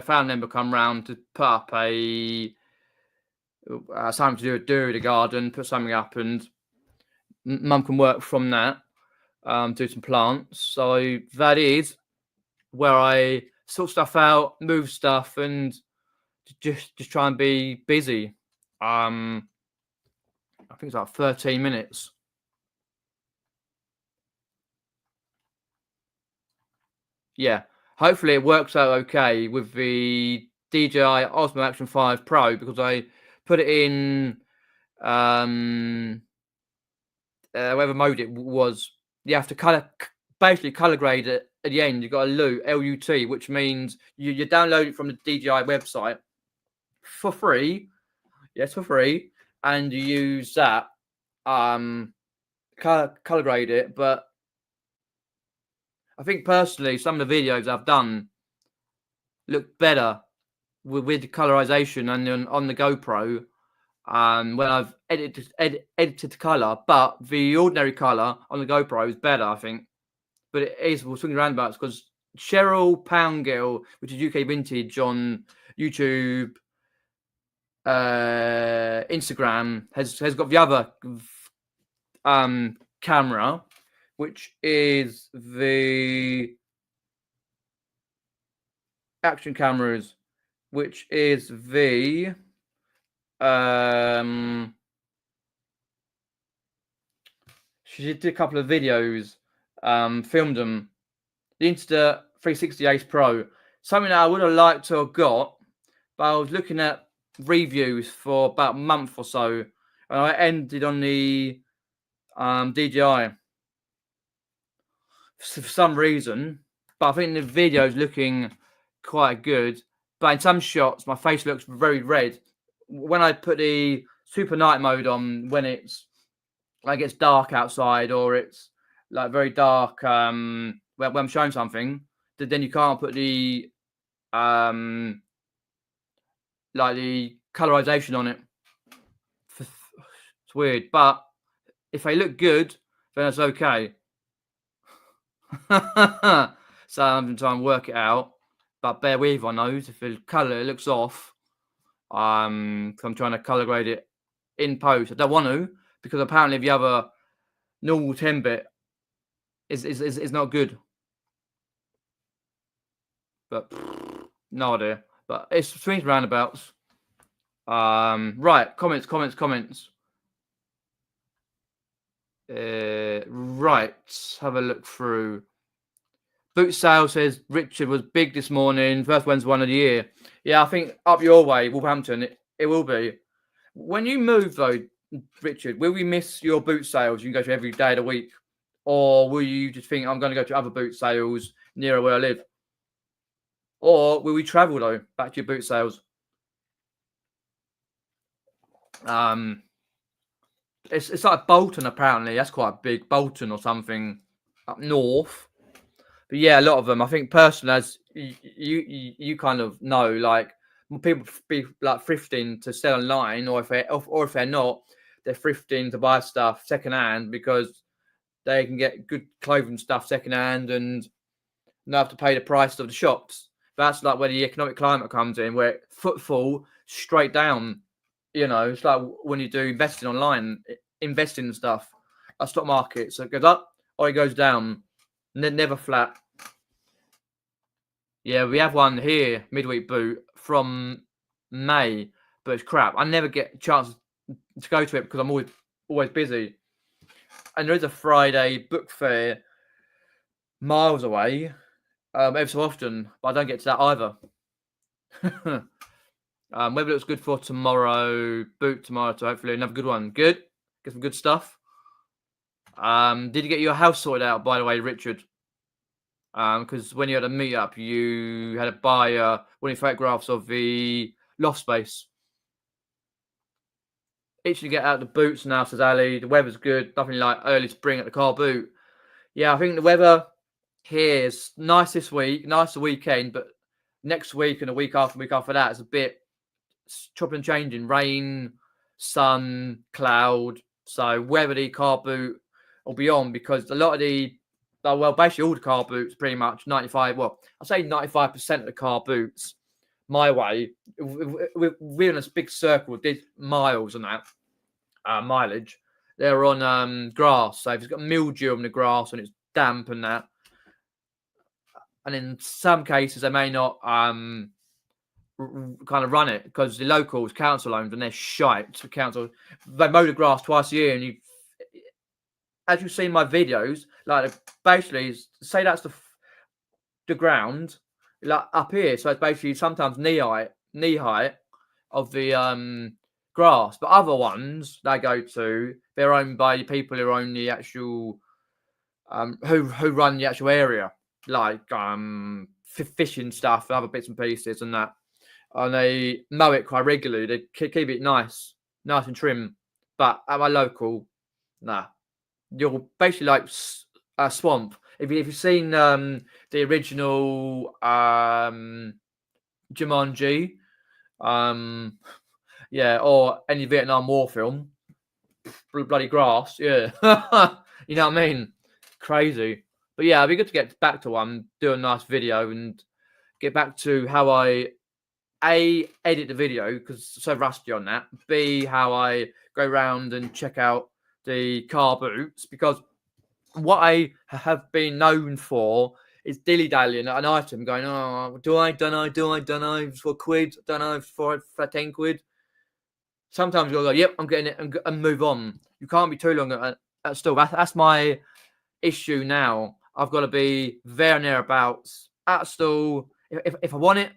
family member come round to put up a something to do with the garden, put something up, and Mum can work from that. Do some plants. So that is where I sort stuff out, move stuff, and just try and be busy. I think it's like 13 minutes. Yeah, hopefully it works out okay with the DJI Osmo Action 5 Pro, because I put it in whatever mode it was. You have to basically color grade it at the end. You've got a LUT, which means you download it from the DJI website for free. Yes, for free, and you use that color grade it. But I think personally, some of the videos I've done look better with the colorization and on the GoPro when I've edited the color. But the ordinary color on the GoPro is better, I think. But it is, we're swinging roundabouts, because Cheryl Poundgill, which is UK Vintage on YouTube, Instagram, has got the other camera, which is the action cameras, which is the she did a couple of videos, filmed them. The Insta360 Ace Pro, something that I would have liked to have got, but I was looking at reviews for about a month or so, and I ended on the DJI for some reason. But I think the video is looking quite good. But in some shots, my face looks very red. When I put the super night mode on, when it's like it's dark outside, or it's like very dark when I'm showing something, then you can't put the like the colorization on it. It's weird, but if they look good, then it's okay. So I'm going to try and work it out, but bear with on those. If the color looks off, I'm trying to color grade it in post. I don't want to, because apparently the other normal 10-bit is not good. But no idea. But it's swings roundabouts. Right, comments. Right, have a look through. Boot Sale says Richard was big this morning. First wins one of the year. Yeah, I think up your way, Wolverhampton, it will be. When you move though, Richard, will we miss your boot sales? You can go to every day of the week, or will you just think I'm going to go to other boot sales nearer where I live? Or will we travel though back to your boot sales? It's like Bolton apparently. That's quite big, Bolton or something up north. But yeah, a lot of them. I think personally, as you kind of know, like people be like thrifting to sell online, or if they're not, they're thrifting to buy stuff secondhand, because they can get good clothing stuff secondhand and not have to pay the price of the shops. That's like where the economic climate comes in, where footfall straight down. You know, it's like when you do investing online, investing in stuff, a stock market. So it goes up or it goes down, never flat. Yeah, we have one here, midweek boot from May, but it's crap. I never get a chance to go to it because I'm always busy. And there is a Friday book fair miles away, every so often, but I don't get to that either. Whether it looks good for tomorrow, boot tomorrow, so hopefully another good one. Good, get some good stuff. Did you get your house sorted out, by the way, Richard? Because when you had a meet up, you had to buy one of your photographs of the loft space. Itching to get out the boots now, says Ali. The weather's good. Nothing like early spring at the car boot. Yeah, I think the weather here is nice this week, nice the weekend, but next week and the week after that, it's a bit chopping and changing. Rain, sun, cloud. So whether the car boot will be on, because a lot of the basically all the car boots, pretty much 95. Well, I'll say 95% of the car boots, my way, we're in a big circle, did miles and that mileage. They're on grass, so if it's got mildew on the grass and it's damp and that, and in some cases they may not kind of run it because the locals council owned and they're shite. So council, they mow the grass twice a year, and you, as you've seen my videos, like basically say that's the ground, like up here, so it's basically sometimes knee height of the grass, but other ones they go to, they're owned by the people who own the actual who run the actual area, like fishing stuff and other bits and pieces and that, and they mow it quite regularly. They keep it nice and trim. But at my local, nah, you're basically like a swamp. If you've seen the original Jumanji, yeah, or any Vietnam War film, bloody grass, yeah. You know what I mean? Crazy. But yeah, it'd be good to get back to one, do a nice video, and get back to how I edit the video, because so rusty on that. B, how I go around and check out the car boots, because what I have been known for is dilly-dallying at an item, going, oh, do I, for a quid, don't know, for 10 quid. Sometimes you'll go, yep, I'm getting it, and move on. You can't be too long at still. That's my issue now. I've got to be there and thereabouts at stall. If I want it,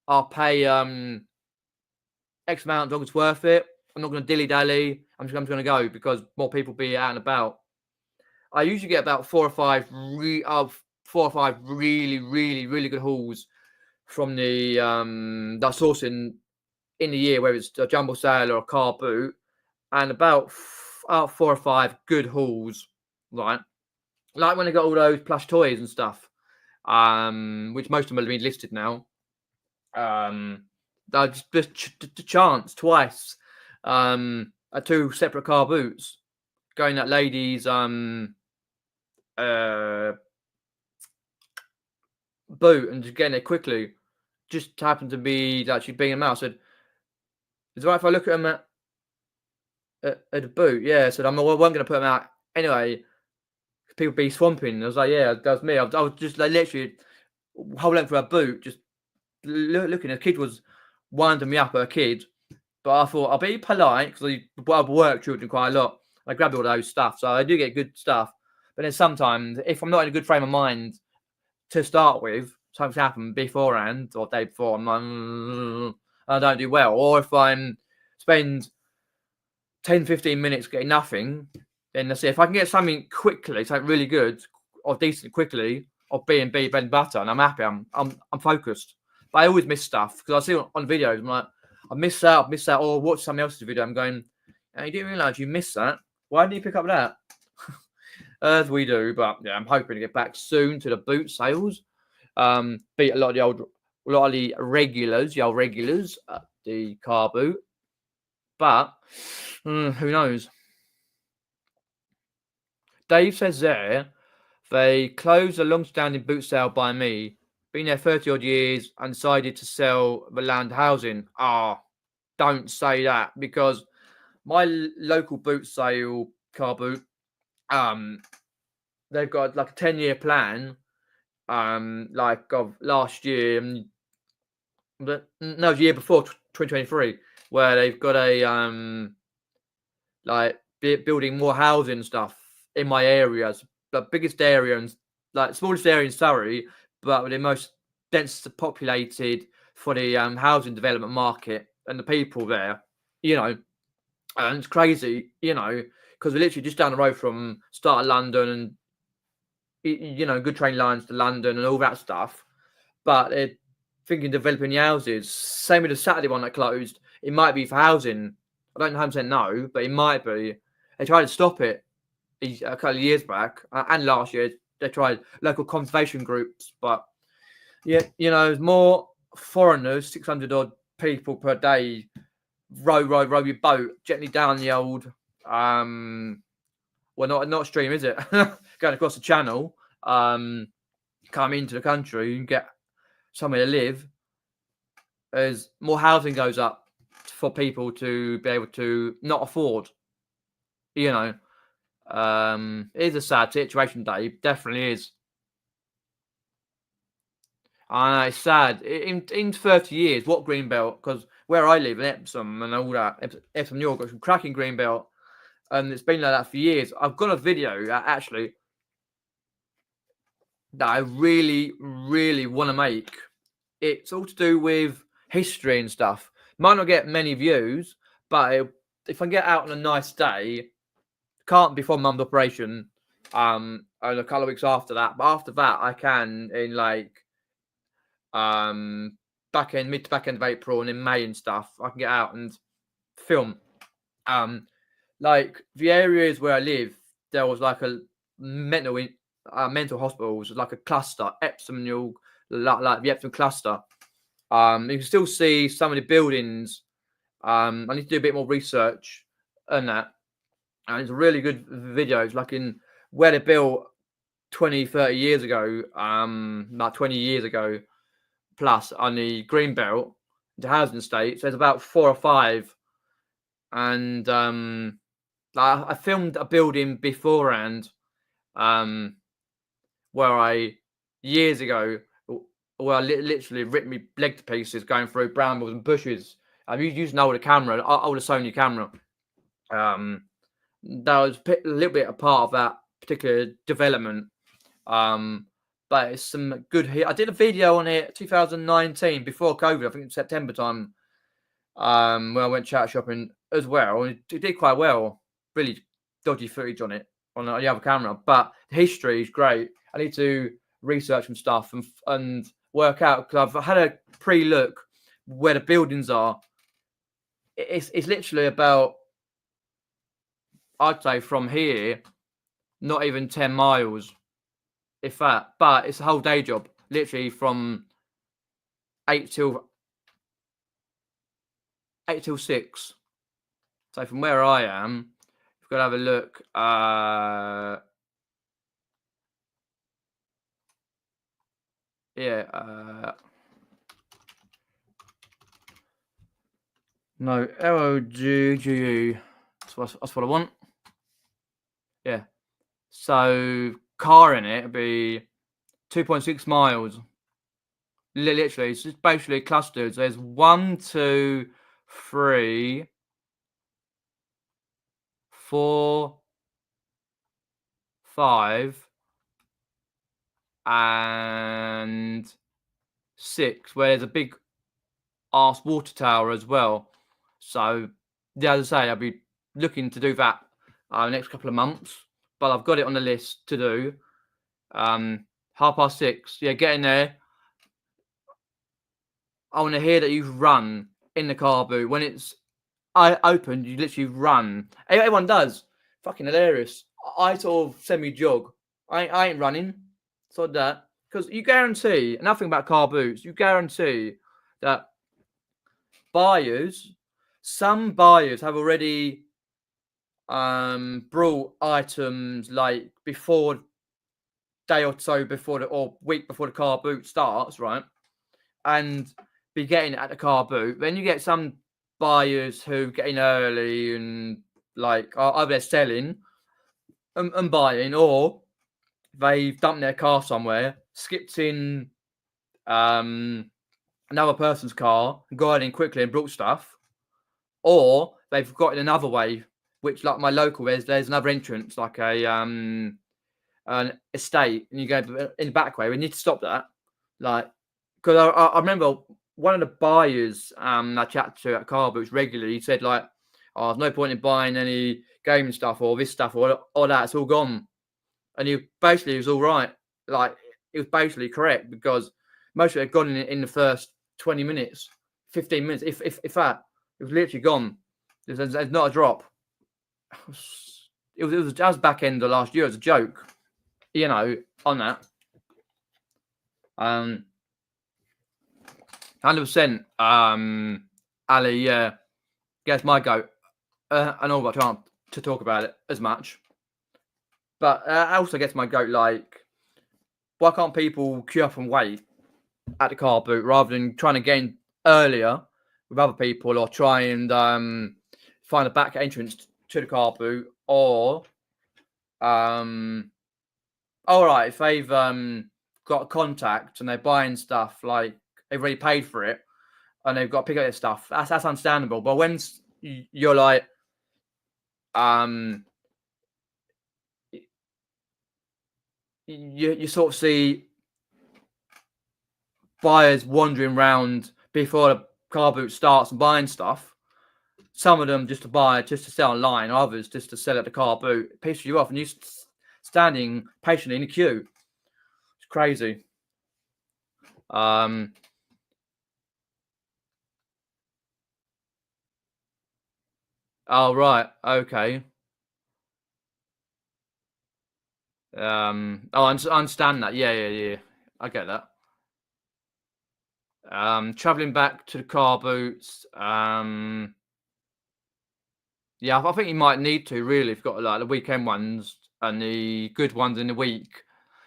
I'll pay X amount as long as it's worth it. I'm not going to dilly-dally. I'm just going to go because more people be out and about. I usually get about 4 or 5 really, really good hauls from the that source in the year, whether it's a jumbo sale or a car boot, and about 4 or 5 good hauls, right? Like when I got all those plush toys and stuff, which most of them have been listed now. I just the chance twice at 2 separate car boots, going that lady's boot and just getting it quickly. Just happened to be that she'd been them out. I said, is it right if I look at them at the boot? Yeah, I said, I wasn't going to put them out anyway. People be swamping. I was like, yeah, that was me. I was just like literally whole length of a boot, just looking. The kid was winding me up at a kid, but I thought I'll be polite because I work children quite a lot. I grabbed all those stuff, so I do get good stuff. But then sometimes, if I'm not in a good frame of mind to start with, something's happened beforehand or day before, I'm like, I don't do well. Or if I'm spend 10-15 minutes getting nothing, then let's see if I can get something quickly, something really good or decent quickly, or B&B bread and butter, and I'm happy. I'm focused. But I always miss stuff because I see on videos, I'm like, I miss out, or watch somebody else's video. I'm going, oh, you didn't realise you missed that. Why didn't you pick up that? As we do, but yeah, I'm hoping to get back soon to the boot sales. Beat a lot of the regulars at the car boot. But who knows? Dave says there, they closed a long-standing boot sale by me. Been there 30 odd years and decided to sell the land housing. Don't say that, because my local boot sale, car boot, they've got like a 10-year plan, like of last year, but no, the year before 2023, where they've got a like building more housing stuff in my areas, the biggest area and like smallest area in Surrey, but the most densely populated for the housing development market and the people there, you know, and it's crazy, you know, because we're literally just down the road from start of London and you know, good train lines to London and all that stuff. But they're thinking developing the houses. Same with the Saturday one that closed. It might be for housing. I don't 100% know, but it might be. They tried to stop it a couple of years back, and last year they tried local conservation groups. But yeah, you know, there's more foreigners, 600 odd people per day, row your boat gently down the old well, not stream, is it? Going across the channel, come into the country and get somewhere to live. As more housing goes up for people to be able to not afford, you know, it is a sad situation, Dave. Definitely is. I know it's sad. In 30 years, what Greenbelt? Because where I live in Epsom and all that, Epsom, New York, got some cracking Greenbelt. And it's been like that for years. I've got a video actually that I really, really want to make. It's all to do with history and stuff. Might not get many views, but if I get out on a nice day, can't before mum's operation, and a couple of weeks after that. But after that, I can in like mid to back end of April and in May and stuff. I can get out and film. Like the areas where I live, there was like a mental hospitals, like a cluster, Epsom, like the Epsom cluster. You can still see some of the buildings. I need to do a bit more research on that. And it's a really good video. It's like in where they built 20, 30 years ago, like 20 years ago, plus on the Greenbelt, the housing estates. There's about 4 or 5. And I filmed a building beforehand, where I years ago, where I literally ripped me leg to pieces going through brambles and bushes. I'm using an older camera, older Sony camera. That was a little bit a part of that particular development. But it's some good. I did a video on it 2019 before COVID. I think in September time. When I went chat shopping as well, and it did quite well. Really dodgy footage on it on the other camera, but the history is great. I need to research some stuff and work out, because I've had a pre-look where the buildings are. It's literally about, I'd say, from here, not even 10 miles, if that. But it's a whole day job, literally from 8 till 6. So from where I am, we've got to have a look. No, LOGGU. That's what I want. Yeah. So car in it would be 2.6 miles. Literally, it's just basically clusters. There's 1, 2, 3, 4, 5, and 6, where there's a big arse water tower as well. So, yeah, as I say, I'll be looking to do that the next couple of months, but I've got it on the list to do. 6:30. Yeah, get in there. I want to hear that you've run in the car boot. When it's opened, you literally run. Everyone does. Fucking hilarious. I sort of semi-jog. I ain't running. So that. Because you guarantee, nothing about car boots, you guarantee that some buyers have already brought items like before day or so before or week before the car boot starts, right? And be getting it at the car boot. Then you get some buyers who get in early and like either they're selling and buying, or they've dumped their car somewhere skipped in another person's car, got in quickly and brought stuff, or they've got in another way, which like my local there's another entrance, like an estate, and you go in the back way. We need to stop that, like, because I remember one of the buyers I chat to at Carboots regularly, he said like, "Oh, there's no point in buying any gaming stuff or this stuff or that. It's all gone." And he was all right. Like, it was basically correct, because most of it had gone in the first 20 minutes, 15 minutes, if that. It was literally gone. There's not a drop. It was back end of last year as a joke, you know, on that. 100%. Ali, yeah, guess my goat. I know I can't to talk about it as much, but I also gets my goat. Like, why can't people queue up and wait at the car boot rather than trying to get in earlier with other people, or try and find a back entrance to the car boot, or all right, if they've got a contact and they're buying stuff, like they've already paid for it and they've got to pick up their stuff, that's understandable. But when you're like you sort of see buyers wandering around before the car boot starts and buying stuff. Some of them just to buy, just to sell online, others just to sell at the car boot. It pisses you off, and you're standing patiently in the queue. It's crazy. Oh, right. Okay. Oh, I understand that. Yeah. I get that. Traveling back to the car boots. Yeah, I think you might need to, really, if you've got like the weekend ones and the good ones in the week.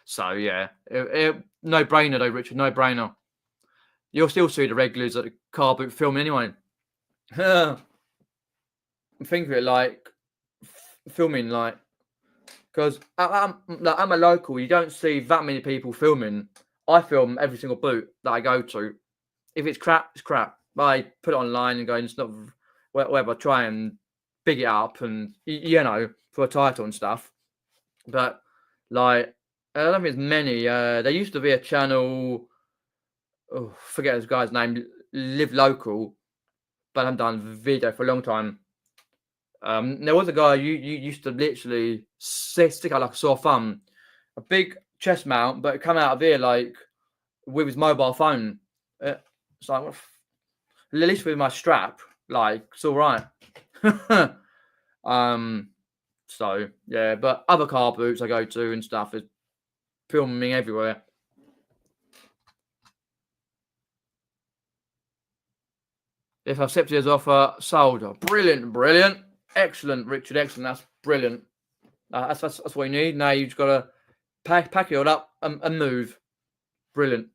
So yeah, no brainer though, Richard. No brainer. You'll still see the regulars at the car boot filming anyway. Think of it like filming, like, because I'm a local. You don't see that many people filming. I film every single boot that I go to. If it's crap, it's crap. I put it online and go, it's not whatever. Try and big it up, and you know, for a title and stuff. But like, I don't think there's many. There used to be a channel. Oh, forget this guy's name. Live Local, but I haven't done video for a long time. There was a guy you used to literally stick out like a sore thumb, a big chest mount, but it come out of here like with his mobile phone. It's like, at least with my strap, like, it's all right. So yeah, but other car boots I go to and stuff is filming everywhere. If accepted as offer, sold. Oh, brilliant, excellent, Richard, excellent. That's brilliant. That's what you need. Now you've just got to pack it all up and move. Brilliant.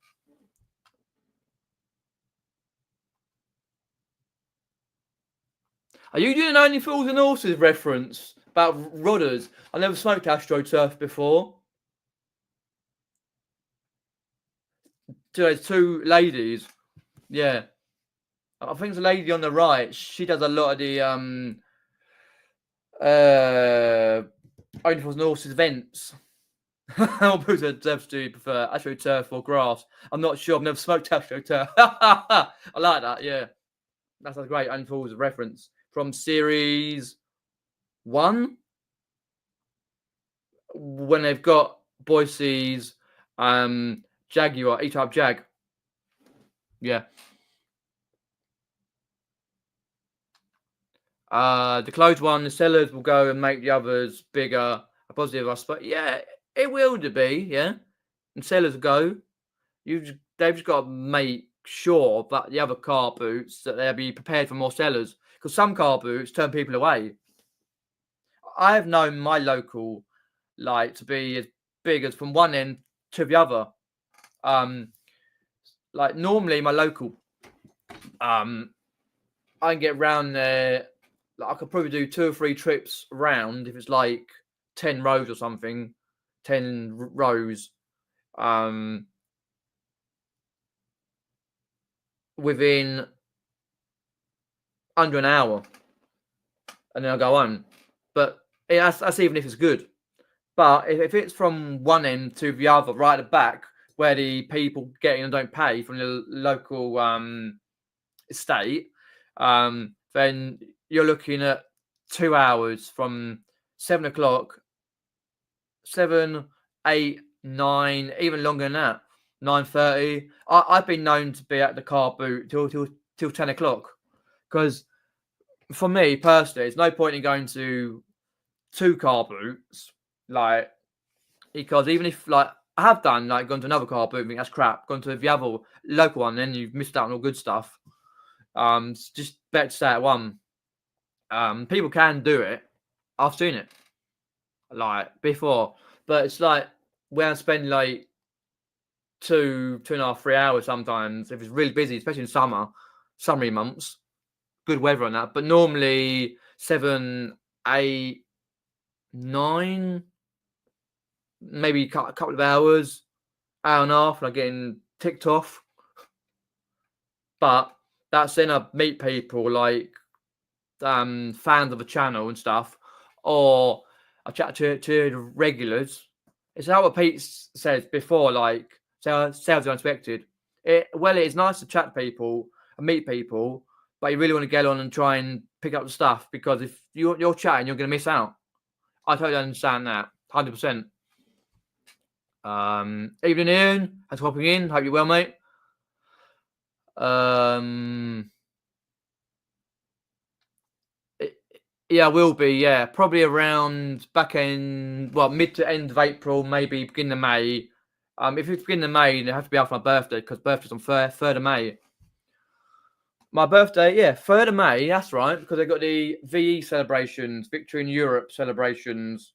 Are you doing Only Fools and Horses reference about rudders? I never smoked AstroTurf before. There's two ladies. Yeah. I think the lady on the right, she does a lot of the Only Fools and Horses events. I'll put a devs do you prefer AstroTurf or grass? I'm not sure. I've never smoked AstroTurf. I like that, yeah. That's a great Only Fools reference from series 1, when they've got Boise's Jaguar, E-Type Jag. Yeah. The closed one, the sellers will go and make the others bigger. A positive aspect. Yeah, it will be, yeah. And sellers go. They've just got to make sure that the other car boots, that they'll be prepared for more sellers. Because some car boots turn people away. I have known my local, like, to be as big as from one end to the other. Like, normally my local, I can get round there. Like, I could probably do 2 or 3 trips round if it's like 10 rows or something, 10 rows. within under an hour, and then I go home. But that's even if it's good. But if it's from one end to the other, right at the back, where the people get in and don't pay from the local estate, then you're looking at 2 hours from 7 o'clock, 7, 8, 9, even longer than that, 9:30. I've been known to be at the car boot till 10 o'clock. Because for me personally, there's no point in going to 2 car boots, like, because even if, like, I have done, like, gone to another car boot, think that's crap, gone to the other local one, then you've missed out on all good stuff. It's just better to stay at one. People can do it. I've seen it, like, before, but it's like where I spend like 2.5, 3 hours sometimes if it's really busy, especially in summery months, good weather on that. But normally 7, 8, 9, maybe a couple of hours, hour and a half, and I'm getting ticked off. But that's then I meet people like fans of the channel and stuff, or I chat to the regulars. It's how what Pete says before, like, sales are unexpected. It is nice to chat to people and meet people, but you really want to get on and try and pick up the stuff, because if you're chatting, you're going to miss out. I totally understand that, 100%. Evening, Ian. Thanks for hopping in. Hope you're well, mate. Yeah, I will be. Yeah, probably around back end, mid to end of April, maybe beginning of May. If it's beginning of May, then it has to be after my birthday, because birthday's on 3rd of May. My birthday, yeah, 3rd of May. That's right, because I got the VE celebrations, Victory in Europe celebrations.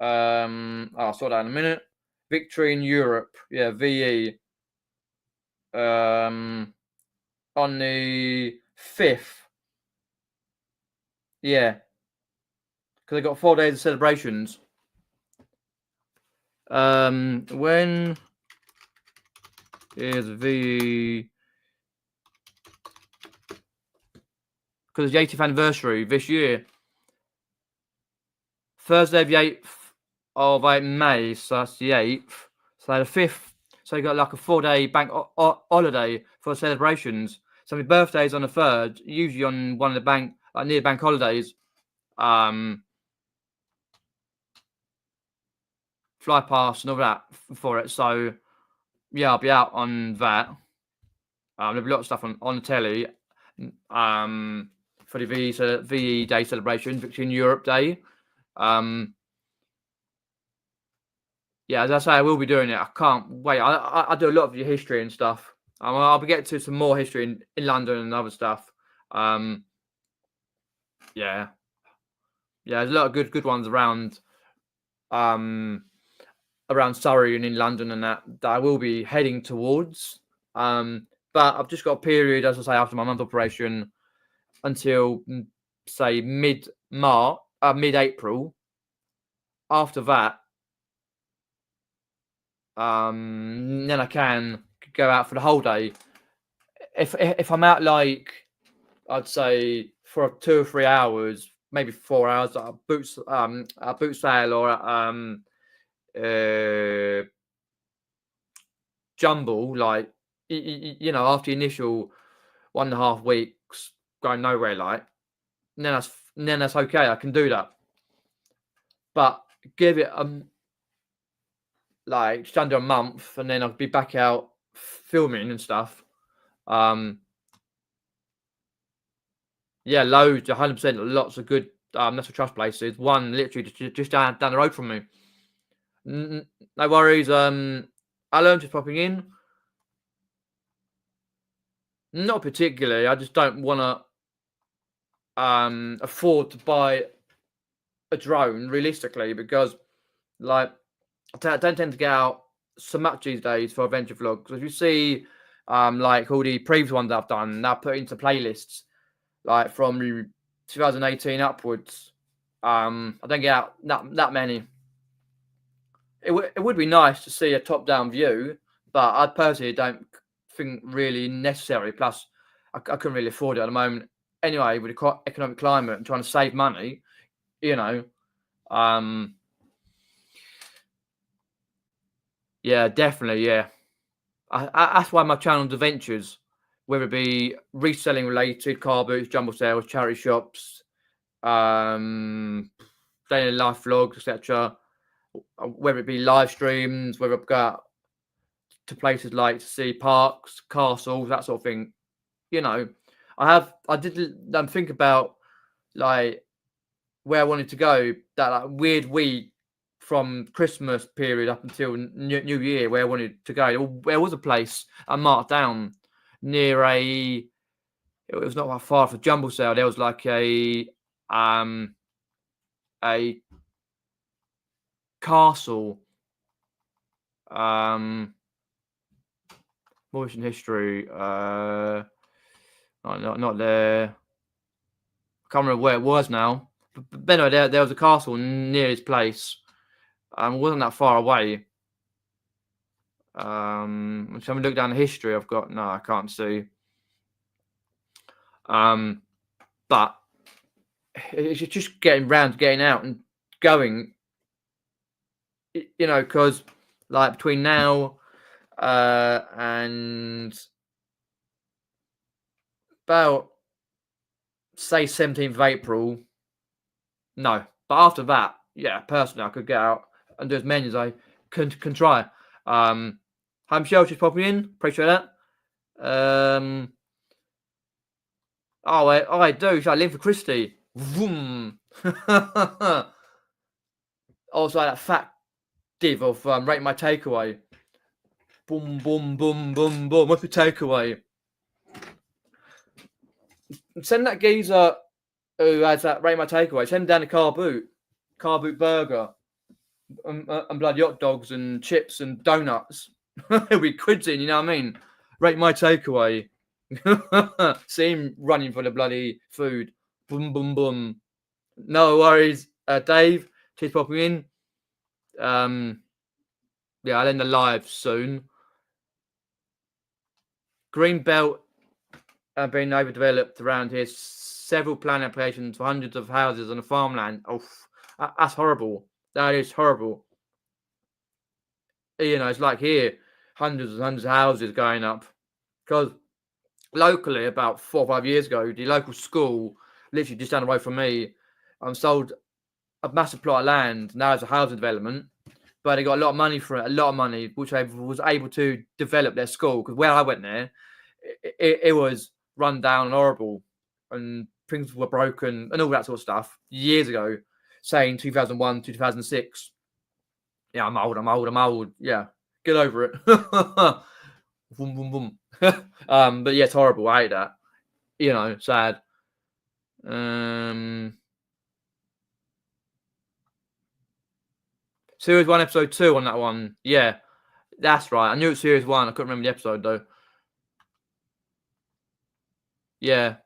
I'll sort that in a minute. Victory in Europe, yeah, VE. On the 5th. Yeah, because I got 4 days of celebrations. When is the, because it's the 80th anniversary this year, Thursday the 8th of May, so that's the 8th. So the 5th, so you got like a 4-day bank holiday for celebrations. So my birthday's on the 3rd, usually on one of the near bank holidays. Fly past and all that for it. So yeah, I'll be out on that. There'll be a lot of stuff on the telly. For the VE Day celebration, Victory in Europe Day. Yeah, as I say, I will be doing it. I can't wait. I do a lot of your history and stuff. I'll be getting to some more history in London and other stuff. Yeah, there's a lot of good ones around. Around Surrey and in London and that I will be heading towards. But I've just got a period, as I say, after my month operation until say mid-April. After that, then I can go out for the whole day. If I'm out, like, I'd say for 2 or 3 hours, maybe 4 hours, a boot sale or jumble, like, after the initial 1.5 weeks going nowhere, like, then that's okay. I can do that. But give it like just under a month, and then I'll be back out filming and stuff. Yeah, loads, 100%, lots of good Natural Trust places. One literally just down the road from me. No worries. Alan, just popping in. Not particularly. I just don't want to afford to buy a drone realistically, because, like, I don't tend to get out so much these days for adventure vlogs. If you see like all the previous ones I've done, they're put into playlists, like from 2018 upwards. I don't get out that many. it would be nice to see a top-down view, but I personally don't think really necessary. Plus, I couldn't really afford it at the moment. Anyway, with the economic climate and trying to save money, you know, yeah, definitely, yeah. That's why my channel's adventures, whether it be reselling related, car boots, jumble sales, charity shops, daily life vlogs, etc. Whether it be live streams, whether I've got to places like to see parks, castles, that sort of thing. You know, I did think about like where I wanted to go. That like weird week from Christmas period up until New Year, where I wanted to go. There was a place I marked down near a. It was not that far from Jumble Sale. There was like a castle. More in history. Not there. I can't remember where it was now. But anyway, there was a castle near his place. It wasn't that far away. I'm trying to look down the history. I've got no, I can't see. But it's just getting out and going. You know, because like between now and about say 17th of April. No, but after that, yeah, personally, I could get out and do as many as I can try. Hi, Michelle, just popping in. Appreciate that. I do. So I live for Christie. Vroom. Also, that fat div of rate my takeaway. Boom, boom, boom, boom, boom. What's the takeaway? Send that geezer who has that rate my takeaway. Send him down to Carboot burger, and bloody hot dogs and chips and donuts. He'll be quids in, you know what I mean? Rate my takeaway. See him running for the bloody food. Boom, boom, boom. No worries, Dave. Cheers for popping in. Yeah, I'll end the live soon. Greenbelt being overdeveloped around here. Several planning applications for hundreds of houses on the farmland. Oh, that's horrible. That is horrible. You know, it's like here, hundreds and hundreds of houses going up. Because locally, about 4 or 5 years ago, the local school, literally just down the road from me, sold a massive plot of land. Now it's a housing development, but they got a lot of money for it, a lot of money, which they was able to develop their school. Because where I went there, it was run down and horrible, and things were broken and all that sort of stuff years ago, saying 2001, 2006. Yeah, I'm old. Yeah, get over it. Boom, boom, boom. But yeah, it's horrible. I hate that. You know, sad. Series 1, episode 2 on that one. Yeah, that's right. I knew it was series 1. I couldn't remember the episode though. Yeah.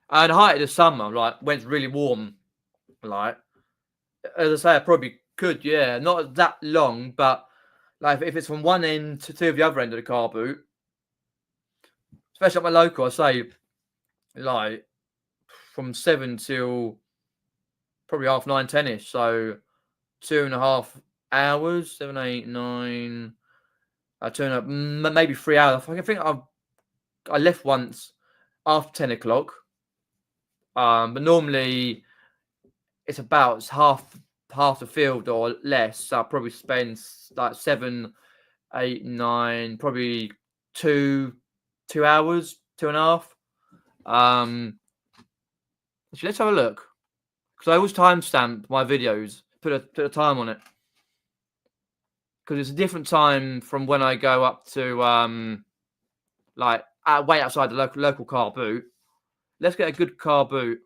And the height of the summer, like when it's really warm, like as I say, I probably could. Yeah, not that long, but like if it's from one end to the other end of the car boot, especially at my local, I say like from 7 till probably 9:30, 10ish. So 2.5 hours, 7, 8, 9. I turn up maybe 3 hours. I think I left once after 10 o'clock. But normally it's about half the field or less. So I'll probably spend like 7, 8, 9, probably 2 hours, 2.5. Actually, let's have a look, because I always timestamp my videos, put a time on it, because it's a different time from when I go up to like way outside the local car boot. Let's get a good car boot.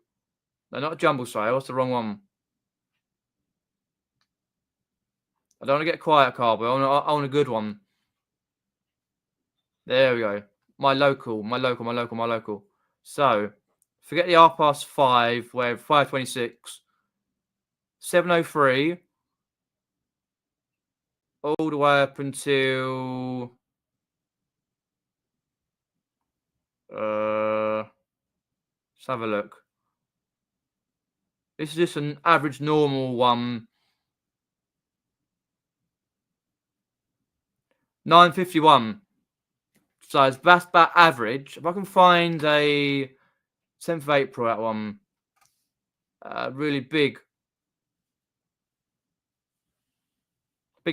No, not a jumble sale. What's the wrong one? I don't want to get a quiet car boot. I want a good one. There we go. My local. So, forget the 5:30, where 5:26, 7:03, all the way up until let's have a look. This is just an average normal one. 951. So that's about average. If I can find a 10th of April, that one, really big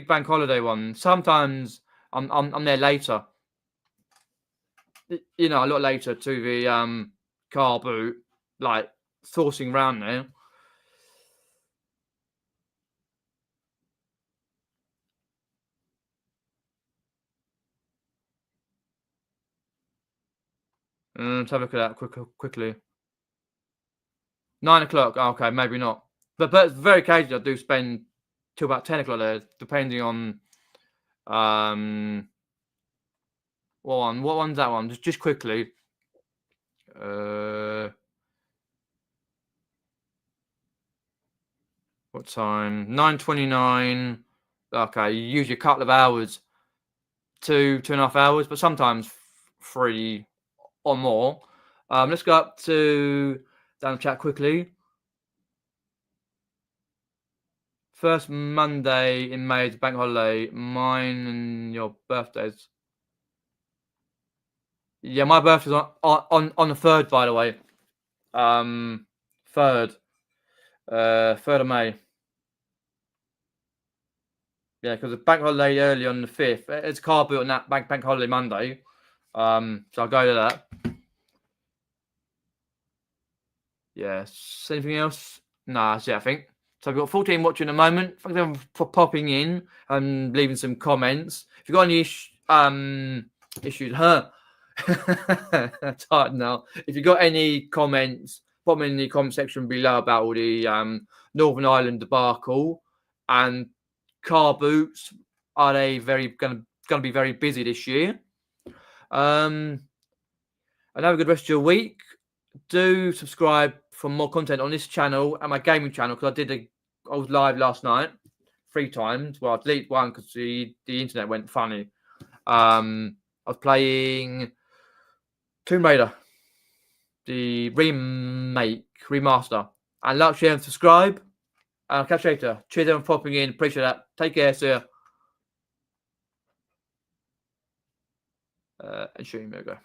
bank holiday one. Sometimes I'm there later. You know, a lot later to the car boot, like sourcing around there. Let's have a look at that quickly. 9 o'clock. Okay, maybe not. But very occasionally I do spend till about 10 o'clock there, depending on what one's that one? Just quickly. What time? 9:29. Okay, usually a couple of hours, 2.5 hours, but sometimes 3 or more. Let's go up to down the chat quickly. First Monday in May is bank holiday. Mine and your birthdays. Yeah, my birthday's on the 3rd, by the way. 3rd. 3rd of May. Yeah, because the bank holiday early on the 5th. It's car boot on that bank holiday Monday. So I'll go to that. Yes. Anything else? No, that's it, I think. So I've got 14 watching at the moment. Thanks everyone for popping in and leaving some comments. If you've got any issues, that's hard now. If you've got any comments, pop them in the comment section below about all the Northern Ireland debacle and car boots. Are they going to be very busy this year? And have a good rest of your week. Do subscribe for more content on this channel and my gaming channel, because I was live last night 3 times. Well, I deleted one because the internet went funny. I was playing Tomb Raider, the remaster. And like, share, and subscribe. I'll catch you later. Cheers everyone for popping in. Appreciate that. Take care, see ya. And shooting, there we go.